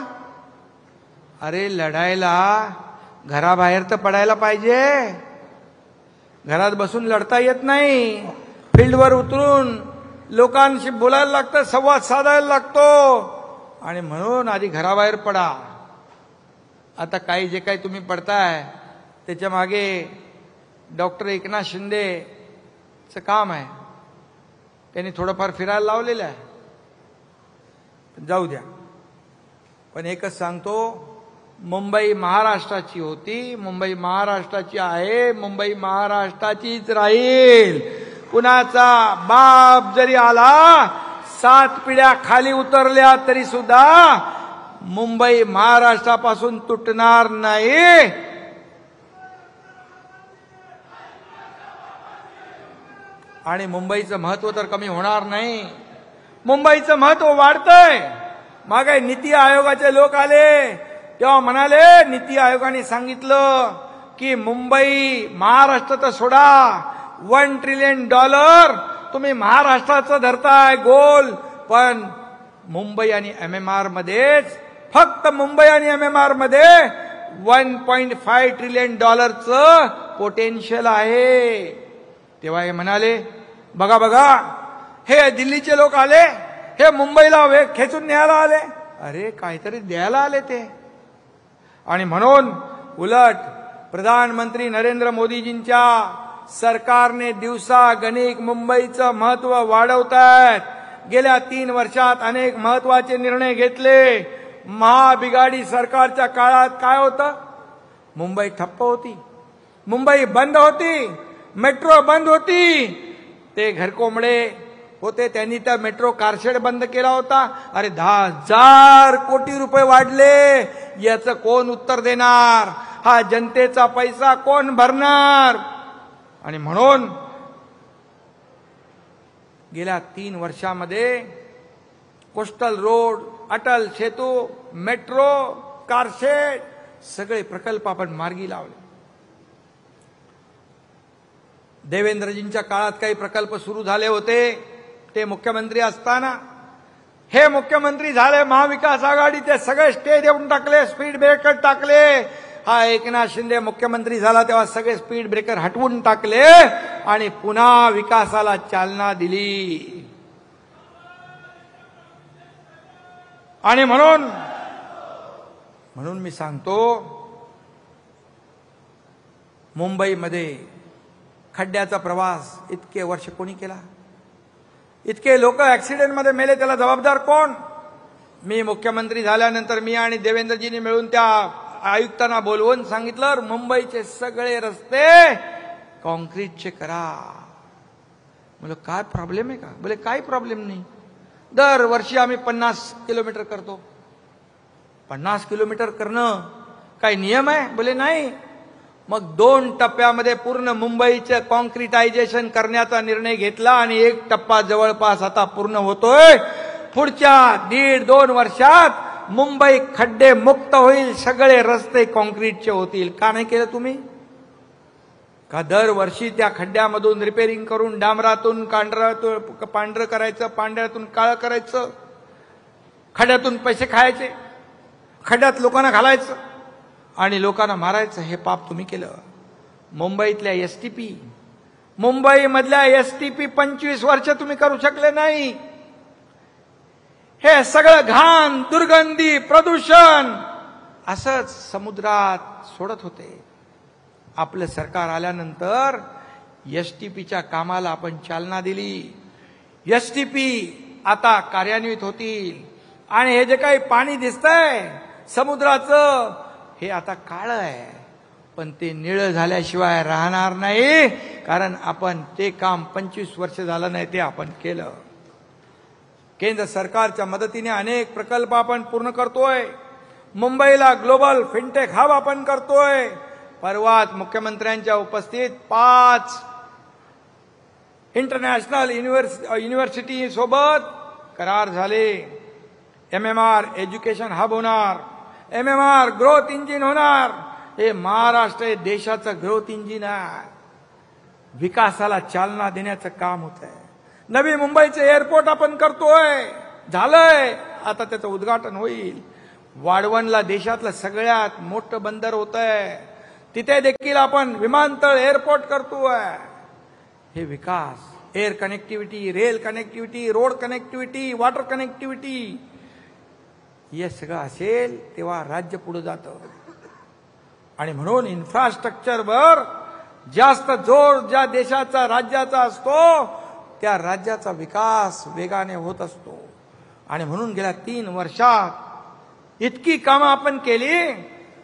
[SPEAKER 1] अरे लढायला घराबाहेर तर पडायला पाहिजे. घरात बसून लढता येत नाही, फील्डवर उतरून लोकांशी बोलायला लागतं, संवाद साधायला लागतो. आणि म्हणून आधी घराबाहेर पडा. आता काही जे काही तुम्ही पडताय त्याच्या मागे डॉक्टर एकनाथ शिंदेचं काम आहे. त्यांनी थोडंफार फिरायला लावलेलं आहे, जाऊ द्या. पण एकच सांगतो, मुंबई महाराष्ट्राची होती, मुंबई महाराष्ट्राची आहे, मुंबई महाराष्ट्राचीच राहील. कुणाचा बाप जरी आला, 7 पिढ्या खाली उतरल्या तरी सुद्धा मुंबई महाराष्ट्रापासून तुटणार नाही. आणि मुंबईचं महत्व तर कमी होणार नाही, मुंबईचं महत्व वाढतंय. मागे नीती आयोगाचे लोक आले तेव्हा म्हणाले, नीती आयोगाने सांगितलं की मुंबई महाराष्ट्र तर सोडा, $1 ट्रिलियन तुम्ही महाराष्ट्राचं धरताय गोल, पण मुंबई आणि MMR मध्येच, फक्त मुंबई आणि MMR मध्ये $1.5 ट्रिलियन पोटेन्शियल आहे. तेव्हा हे म्हणाले, बघा बघा, हे दिल्लीचे लोक आले, हे मुंबईला खेचून न्यायला आले. अरे काहीतरी द्यायला आले ते. आणि म्हणून उलट प्रधानमंत्री नरेंद्र मोदीजींच्या सरकारने दिवसागणिक मुंबईचं महत्व वाढवतायत. गेल्या 3 वर्षात अनेक महत्वाचे निर्णय घेतले. महाबिगाडी सरकारच्या काळात काय होतं? मुंबई ठप्प होती, मुंबई बंद होती, मेट्रो बंद होती. ते घरकोंबडे होते, त्यांनी त्या मेट्रो कारशेड बंद केला होता. अरे 10,000 कोटी रुपये वाढले, याचं कोण उत्तर देणार? हा जनतेचा पैसा कोण भरणार? आणि म्हणून गेल्या 3 वर्षामध्ये coastal road, Atal Setu, metro, car shed सगळे प्रकल्प आपण मार्गी लावले. देवेंद्रजींच्या काळात काही प्रकल्प सुरू झाले होते, ते मुख्यमंत्री असताना. हे मुख्यमंत्री झाले महाविकास आघाडी, ते सगळे स्टे देऊन टाकले, स्पीड ब्रेकर टाकले. हा एकनाथ शिंदे मुख्यमंत्री झाला तेव्हा सगळे स्पीड ब्रेकर हटवून टाकले आणि पुन्हा विकासाला चालना दिली. आणि म्हणून मी सांगतो, मुंबईमध्ये खड्ड्याचा प्रवास इतके वर्ष कोणी केला? इतके लोक ऍक्सिडेंटमध्ये मेले, त्याला जबाबदार कोण? मी मुख्यमंत्री झाल्यानंतर मी आणि देवेंद्रजींनी मिळून त्या आयुक्तांना बोलवून सांगितलं, मुंबईचे सगळे रस्ते कॉन्क्रीटचे करा. म्हणजे काय प्रॉब्लेम आहे का? बोले काही प्रॉब्लेम नाही, दरवर्षी आम्ही 50 किलोमीटर करतो. 50 किलोमीटर करणं काही नियम आहे? बोले नाही. मग 2 टप्प्यामध्ये पूर्ण मुंबईचे कॉन्क्रिटायझेशन करण्याचा निर्णय घेतला आणि 1 टप्पा जवळपास आता पूर्ण होतोय. पुढच्या 1.5-2 वर्षात मुंबई खड्डे मुक्त होईल, सगळे रस्ते कॉन्क्रीटचे होतील. का नाही केलं तुम्ही? का दरवर्षी त्या खड्ड्यामधून रिपेअरिंग करून डांबरातून पांढरं करायचं, पांढऱ्यातून काळं करायचं, खड्ड्यातून पैसे खायचे, खड्ड्यात लोकांना घालायचं आणि लोकांना मारायचं? हे पाप तुम्ही केलं. मुंबईतल्या STP, मुंबईमधल्या STP 25 वर्ष तुम्ही करू शकले नाही. हे सगळं घाण, दुर्गंधी, प्रदूषण असंच समुद्रात सोडत होते. आपलं सरकार आल्यानंतर STPच्या कामाला आपण चालना दिली. STP आता कार्यान्वित होतील आणि हे जे काही पाणी दिसतंय समुद्राचं, हे आता काळं आहे, पण ते निळं झाल्याशिवाय राहणार नाही. कारण आपण ते काम 25 वर्ष झालं नाही, ते आपण केलं. केंद्र सरकारच्या मदतीने अनेक प्रकल्प आपण पूर्ण करतोय. मुंबईला ग्लोबल फिनटेक हब आपण करतोय. परवाच मुख्यमंत्र्यांच्या उपस्थित 5 इंटरनॅशनल युनिव्हर्सिटी सोबत करार झाले. MMR एज्युकेशन हब होणार, MMR ग्रोथ इंजिन होणार. हे महाराष्ट्र हे देशाचं ग्रोथ इंजिन आहे. विकासाला चालना देण्याचं काम होत आहे. नवी मुंबईचे एअरपोर्ट आपण करतोय, झालंय, आता त्याचं उद्घाटन होईल. वाढवणला देशातलं सगळ्यात मोठं बंदर होत आहे. तिथे देखील आपण विमानतळ एअरपोर्ट करतोय. हे विकास, air connectivity, rail connectivity, road connectivity, water connectivity, हे सगळं असेल तेव्हा राज्य पुढे जातं. आणि म्हणून इन्फ्रास्ट्रक्चरवर जास्त जोर ज्या देशाचा, राज्याचा असतो त्या राज्याचा विकास वेगाने होत असतो. आणि म्हणून गेल्या 3 वर्षात इतकी कामं आपण केली,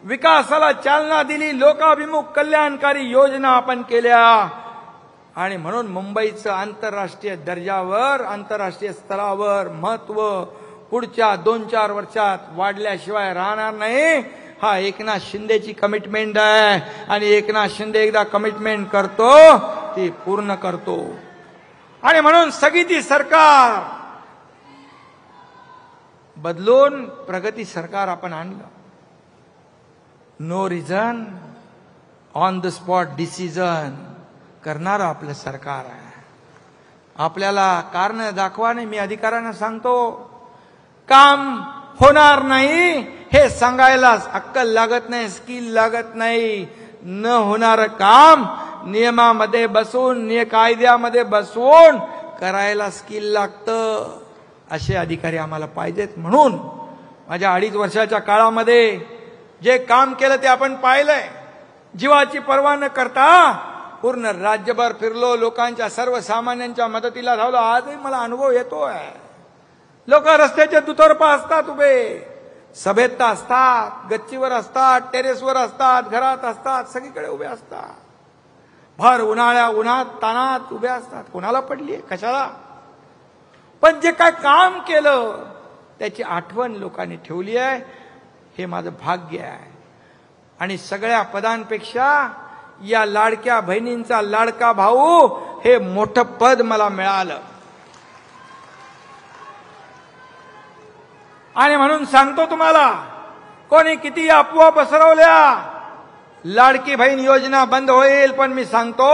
[SPEAKER 1] विकासाला चालना दिली, लोकाभिमुख कल्याणकारी योजना आपण केल्या. आणि म्हणून मुंबईचं आंतरराष्ट्रीय दर्जावर, आंतरराष्ट्रीय स्तरावर महत्व पुढच्या 2-4 वर्षात वाढल्याशिवाय राहणार नाही. हा एकनाथ शिंदेची कमिटमेंट आहे. आणि एकनाथ शिंदे एकदा कमिटमेंट करतो ती पूर्ण करतो. आणि म्हणून स्थगिती सरकार बदलून प्रगती सरकार आपण आणलं. No reason, on the spot decision करणारं आपलं सरकार आहे. आपल्याला कारण दाखवा नाही, मी अधिकाऱ्यांना सांगतो, काम होणार नाही हे सांगायला अक्कल लागत नाही, स्किल लागत नाही. न होणारं काम नियमामध्ये बसून, कायद्यामध्ये बसवून करायला स्किल लागतं. असे अधिकारी आम्हाला पाहिजेत. म्हणून माझ्या 2.5 वर्षाच्या काळामध्ये जे काम केलं ते आपण पाहिलंय. जीवाची पर्वा न करता पूर्ण राज्यभर फिरलो, लोकांच्या, सर्वसामान्यांच्या मदतीला धावलो. आजही मला अनुभव येतोय. लोक रस्त्याच्या दुतर्फा असतात उभे, सभेत असतात, गच्चीवर असतात, टेरेसवर असतात, घरात असतात, सगळीकडे उभे असतात. भर उन्हात तानात उभे असतात. कोणाला पडलीये, कशाला? पण जे काय काम केलं त्याची आठवण लोकांनी ठेवली आहे. हे माझं भाग्य आहे. आणि सगळ्या पदांपेक्षा या लाडक्या बहिणींचा लाडका भाऊ हे मोठं पद मला मिळालं. आणि म्हणून सांगतो तुम्हाला, कोणी किती अफवा पसरवल्या, लाडकी बहीण योजना बंद होईल, पण मी सांगतो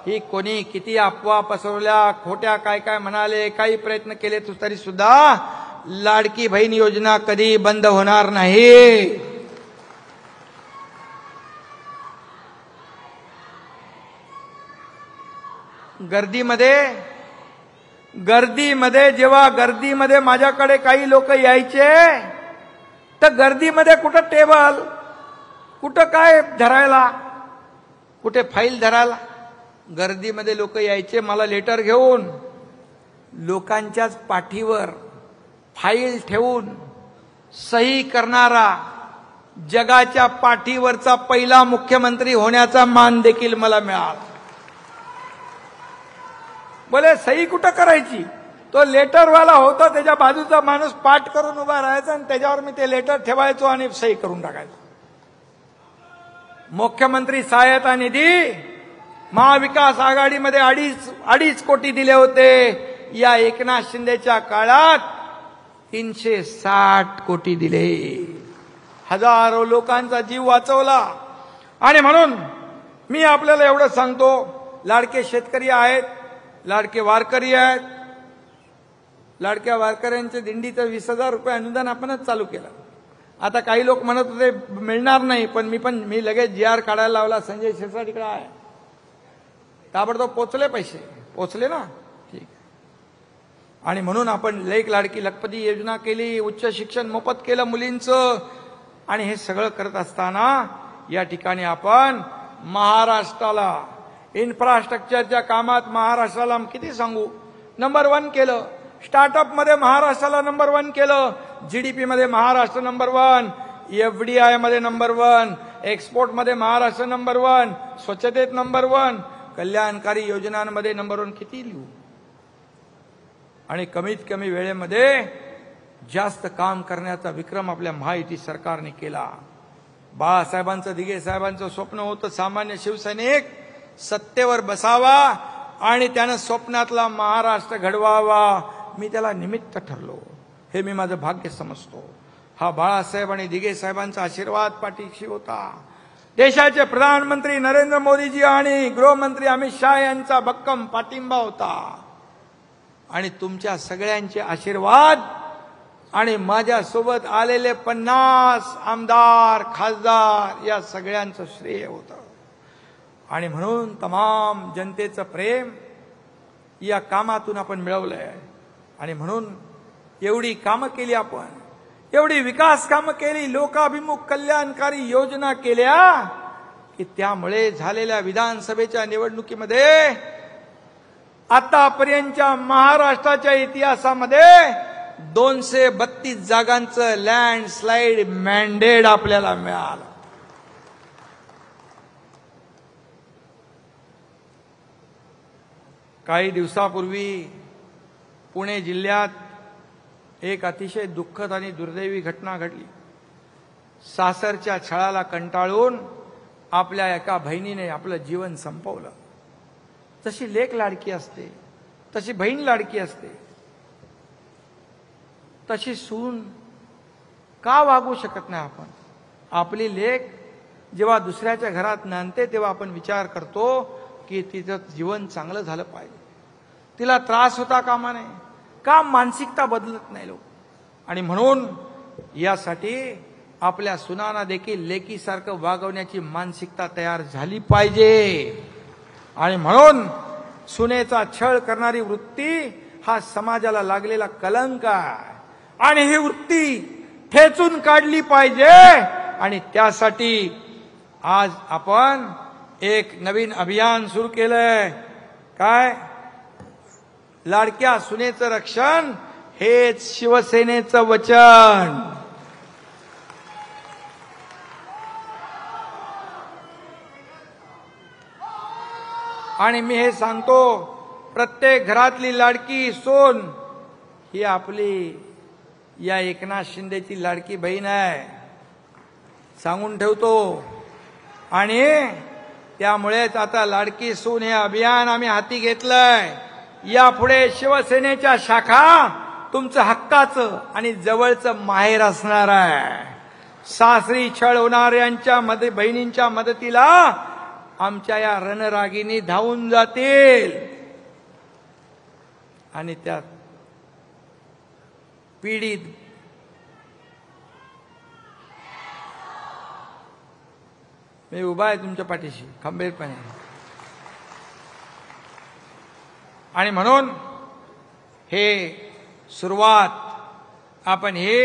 [SPEAKER 1] ही कोणी किती अफवा पसरवल्या, खोट्या काय काय म्हणाले, काही प्रयत्न केले तरी सुद्धा लाडकी बहीण योजना कधी बंद होणार नाही. गर्दीमध्ये जेव्हा गर्दीमध्ये माझ्याकडे काही लोक यायचे, तर गर्दीमध्ये कुठं टेबल, कुठं काय धरायला, कुठे फाईल धरायला, गर्दीमध्ये लोक यायचे मला लेटर घेऊन. लोकांच्याच पाठीवर फाईल ठेवून सही करणारा, जगाच्या पाठीवरचा पहिला मुख्यमंत्री होण्याचा मान देखील मला मिळाला. बोले सही कुठं करायची? तो लेटरवाला होता, त्याच्या बाजूचा माणूस पाठ करून उभा राहायचा आणि त्याच्यावर मी ते लेटर ठेवायचो आणि सही करून टाकायचो. मुख्यमंत्री सहायता निधी महाविकास आघाडीमध्ये 2.5 कोटी दिले होते. या एकनाथ शिंदेच्या काळात 360 कोटी दिले. हजारो लोकांचा जीव वाचवला. आणि म्हणून मी आपल्याला एवढं सांगतो, लाडके शेतकरी आहेत, लाडके वारकरी आहेत. लाडक्या वारकऱ्यांच्या दिंडीचं 20,000 रुपये अनुदान आपणच चालू केलं. आता काही लोक म्हणत होते मिळणार नाही, पण मी लगेच GR काढायला लावला. संजय शिरसाट आहे, ताबडतोब पोचले, पैसे पोचले ना, ठीक. आणि म्हणून आपण लेक लाडकी लखपती योजना केली, उच्च शिक्षण मोफत केलं मुलींचं. आणि हे सगळं करत असताना या ठिकाणी आपण महाराष्ट्राला इन्फ्रास्ट्रक्चरच्या कामात महाराष्ट्राला किती सांगू, नंबर 1 केलं. स्टार्टअप मध्ये महाराष्ट्राला नंबर 1 केलं. GDP मध्ये महाराष्ट्र नंबर 1, FDI मध्ये नंबर 1, एक्सपोर्ट मध्ये महाराष्ट्र नंबर 1, स्वच्छतेत नंबर 1, कल्याणकारी योजनांमध्ये नंबर 1. किती लिहू? आणि कमीत कमी वेळेमध्ये जास्त काम करण्याचा विक्रम आपल्या महायुती सरकारने केला. बाळासाहेबांचं, दिघे साहेबांचं स्वप्न होतं सामान्य शिवसैनिक सत्तेवर बसावा आणि त्यानं स्वप्नातला महाराष्ट्र घडवावा. मी त्याला निमित्त ठरलो. हे मी माझं भाग्य समजतो. हा बाळासाहेब आणि दिघे साहेबांचा आशीर्वाद पाठीशी होता. देशाचे प्रधानमंत्री नरेंद्र मोदीजी आणि गृहमंत्री अमित शहा यांचा भक्कम पाठिंबा होता. आणि तुमच्या सगळ्यांचे आशीर्वाद आणि माझ्यासोबत आलेले 50 आमदार खासदार या सगळ्यांचं श्रेय होतं. आणि म्हणून तमाम जनतेचं प्रेम या कामातून आपण मिळवलंय. आणि म्हणून एवढी कामं केली आपण, एवढी विकास कामं केली, लोकाभिमुख कल्याणकारी योजना केल्या की त्यामुळे झालेल्या विधानसभेच्या निवडणुकीमध्ये आतापर्यंतच्या महाराष्ट्राच्या इतिहासामध्ये 232 जागांचं लँडस्लाइड मॅन्डेट आपल्याला मिळालं. काही दिवसापूर्वी पुणे जिल्ह्यात एक अतिशय दुःखद आणि दुर्दैवी घटना घडली. सासरच्या छळाला कंटाळून आपल्या एका बहिणीने आपलं जीवन संपवलं. तशी लेक लाडकी असते, तशी बहीण लाडकी असते, तशी सून का वागू शकत नाही आपण? आपली लेक जेव्हा दुसऱ्याच्या घरात नांदते तेव्हा आपण विचार करतो की तिचं जीवन चांगलं झालं पाहिजे, तिला त्रास होता कामा नये. का मानसिकता बदलत नाही लोक? आणि म्हणून यासाठी आपल्या सुनांना देखील लेकीसारखं वागवण्याची मानसिकता तयार झाली पाहिजे. आणि म्हणून सुनेचा छळ करणारी वृत्ती हा समाजाला लागलेला कलंक आहे आणि ही वृत्ती ठेचून काढली पाहिजे. आणि त्यासाठी आज आपण एक नवीन अभियान सुरू केलंय. काय? लाडक्या सुनेचं रक्षण हेच शिवसेनेचं वचन. आणि मी हे सांगतो, प्रत्येक घरातली लाडकी सून ही आपली या एकनाथ शिंदेची लाडकी बहीण आहे, सांगून ठेवतो. आणि त्यामुळेच आता लाडकी सून हे अभियान आम्ही हाती घेतलंय. यापुढे शिवसेनेच्या शाखा तुमचं हक्काचं आणि जवळचं माहेर असणार आहे. सासरी छळ होणाऱ्यांच्या बहिणींच्या मदतीला आमच्या या रणरागिणी धावून जातील. आणि त्यात पीडित मी उभा आहे तुमच्या पाठीशी खंबीरपणे. आणि म्हणून हे सुरुवात आपण हे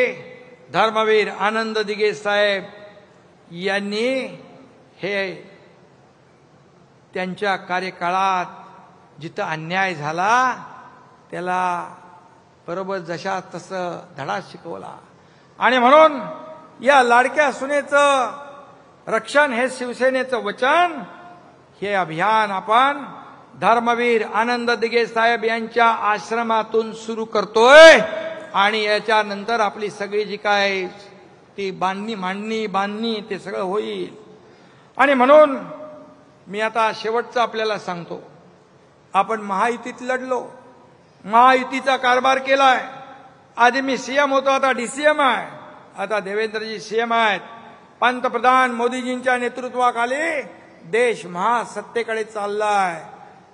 [SPEAKER 1] धर्मवीर आनंद दिघे साहेब यांनी हे त्यांच्या कार्यकाळात जिथं अन्याय झाला त्याला बरोबर जशा तसं धडा शिकवला. आणि म्हणून या लाडक्या सुनेचं रक्षण हे शिवसेनेचं वचन, हे अभियान आपण धर्मवीर आनंद दिघे साहेब यांच्या आश्रमातून सुरू करतोय. आणि याच्यानंतर आपली सगळी जी काय ती बांधणी ते सगळं होईल. आणि म्हणून मी आता शेवटचं आपल्याला सांगतो, आपण महायुतीत लढलो, महायुतीचा कारभार केलाय. आधी मी सीएम होतो, आता डीसीएम आहे. आता देवेंद्रजी सीएम आहेत. पंतप्रधान मोदीजींच्या नेतृत्वाखाली देश महासत्तेकडे चाललाय.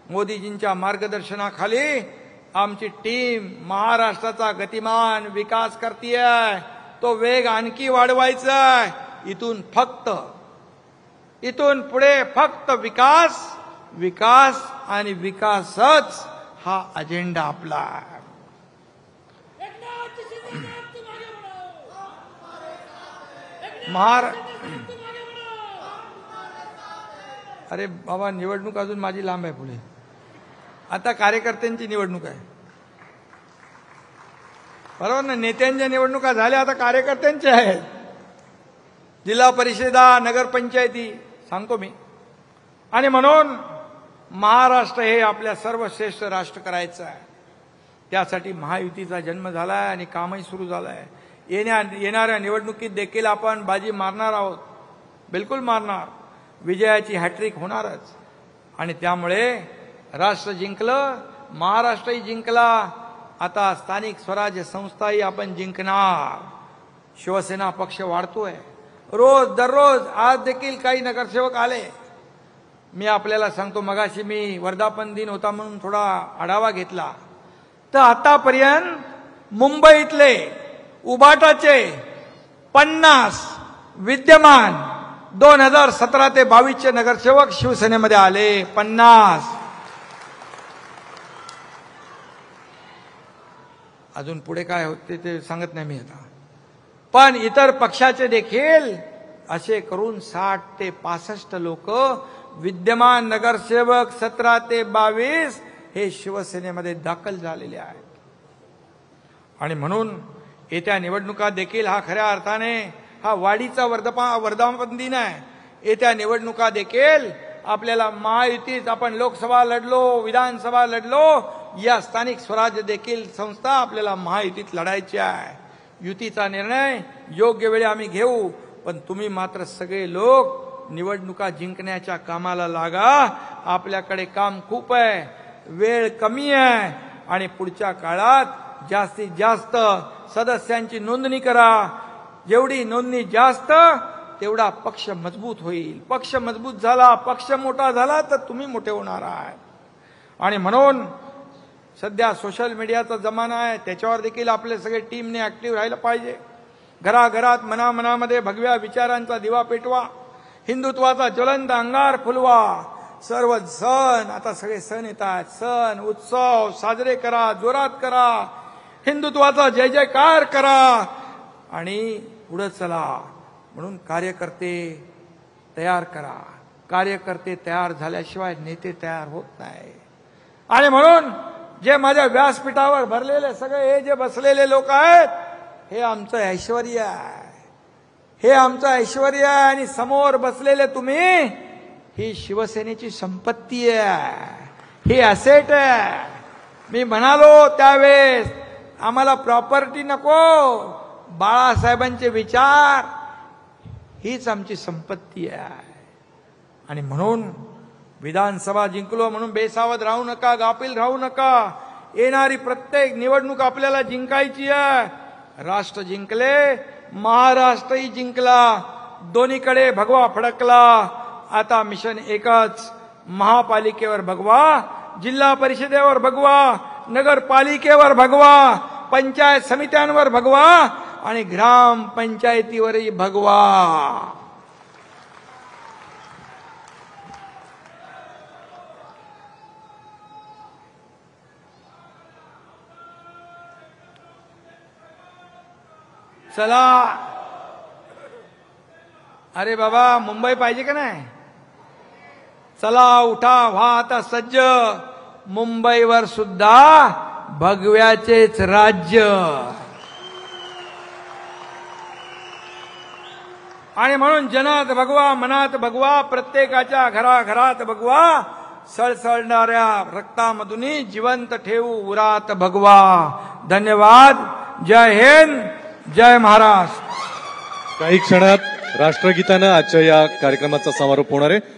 [SPEAKER 1] मोदीजींच्या मार्गदर्शनाखाली आमची टीम महाराष्ट्राचा गतिमान विकास करतेय. तो वेग आणखी वाढवायचा आहे. इथून पुढे फक्त विकास, विकास आणि विकासच हा अजेंडा आपला आहे. अरे बाबा, निवडणूक अजून माझी लांब आहे पुढे. आता कार्यकर्त्यांची निवडणूक आहे, बरोबर ना? नेत्यांच्या निवडणुका झाल्या, आता कार्यकर्त्यांच्या आहेत. जिल्हा परिषदा, नगरपंचायती सांगतो मी. आणि म्हणून महाराष्ट्र हे आपल्या सर्वश्रेष्ठ राष्ट्र करायचं आहे. त्यासाठी महायुतीचा जन्म झालाय आणि कामही सुरू झालंय. येणाऱ्या निवडणुकीत देखील आपण बाजी मारणार आहोत, बिलकुल मारणार. विजयाची हॅट्रिक होणारच. आणि त्यामुळे राष्ट्र जिंकलं, महाराष्ट्रही जिंकला. आता स्थानिक स्वराज्य संस्थाही आपण जिंकणार. शिवसेना पक्ष वाढतोय रोज दररोज. आज देखील काही नगरसेवक आले. मी आपल्याला सांगतो, मगाशी मी वर्धापन दिन होता म्हणून थोडा आढावा घेतला, तर आतापर्यंत मुंबईतले उबाटाचे 50 विद्यमान 2017 ते 22चे नगरसेवक शिवसेनेमध्ये आले. 50. अजून पुढे काय होते ते सांगत नाही मी आता. पण इतर पक्षाचे देखील असे करून 60 ते 65 लोक विद्यमान नगरसेवक 17 ते 22 हे शिवसेनेमध्ये दाखल झालेले आहेत. आणि म्हणून येत्या निवडणुका देखील हा खऱ्या अर्थाने हा वाढीचा वर्धापन दिन आहे. येत्या निवडणुका देखील आपल्याला महायुतीत आपण लोकसभा लढलो, विधानसभा लढलो, या स्थानिक स्वराज्य देखील संस्था आपल्याला महायुतीत लढायची आहे. युतीचा निर्णय योग्य वेळी आम्ही घेऊ, पण तुम्ही मात्र सगळे लोक निवडणुका जिंकण्याच्या कामाला लागा. आपल्याकडे काम खूप आहे, वेळ कमी आहे आणि पुढच्या काळात जास्तीत जास्त सदस्यांची नोंदणी करा. जेवढी नोंदणी जास्त तेवढा पक्ष मजबूत होईल. पक्ष मजबूत झाला, पक्ष मोठा झाला तर तुम्ही मोठे होणार आहात. आणि म्हणून सध्या सोशल मीडियाचा जमाना आहे, त्याच्यावर देखील आपले सगळे टीमने ऍक्टिव्ह राहिलं पाहिजे. घराघरात मनामनामध्ये भगव्या विचारांचा दिवा पेटवा, हिंदुत्वाचा ज्वलंत अंगार फुलवा. सर्व सण, आता सगळे सण येतात, सण उत्सव साजरे करा, जोरात करा, हिंदुत्वाचा जय जयकार करा आणि पुढे चला. म्हणून कार्यकर्ते तयार करा. कार्यकर्ते तयार झाल्याशिवाय नेते तयार होत नाही. आणि म्हणून जे माझ्या व्यासपीठावर भरलेले सगळे हे जे बसलेले लोक आहेत, हे आमचं ऐश्वर्य आहे. हे आमचं ऐश्वर्य आहे. आणि समोर बसलेले तुम्ही ही शिवसेनेची संपत्ती आहे, ही असेट आहे. मी म्हणालो त्यावेळेस आम्हाला प्रॉपर्टी नको, बाळासाहेबांचे विचार हीच आमची संपत्ती आहे. आणि म्हणून विधानसभा जिंकलो म्हणून बेसावध राहू नका, गाफील राहू नका. येणारी प्रत्येक निवडणूक आपल्याला जिंकायची आहे. राष्ट्र जिंकले, महाराष्ट्रही जिंकला, दोन्हीकडे भगवा फडकला. आता मिशन एकच, महापालिकेवर भगवा, जिल्हा परिषदेवर भगवा, नगरपालिकेवर भगवा, पंचायत समित्यांवर भगवा आणि ग्रामपंचायतीवरही भगवा. चला, अरे बाबा मुंबई पाहिजे का नाही? चला उठा, व्हा आता सज्ज. मुंबईवर सुद्धा भगव्याचेच राज्य. आणि म्हणून जनात भगवा, मनात भगवा, प्रत्येकाच्या घराघरात भगवा, सळसळणाऱ्या रक्तामधून जिवंत ठेवू उरात भगवा. धन्यवाद. जय हिंद, जय महाराष्ट्र.
[SPEAKER 2] काही क्षणात राष्ट्रगीतानं आजच्या या कार्यक्रमाचा समारोप होणार आहे.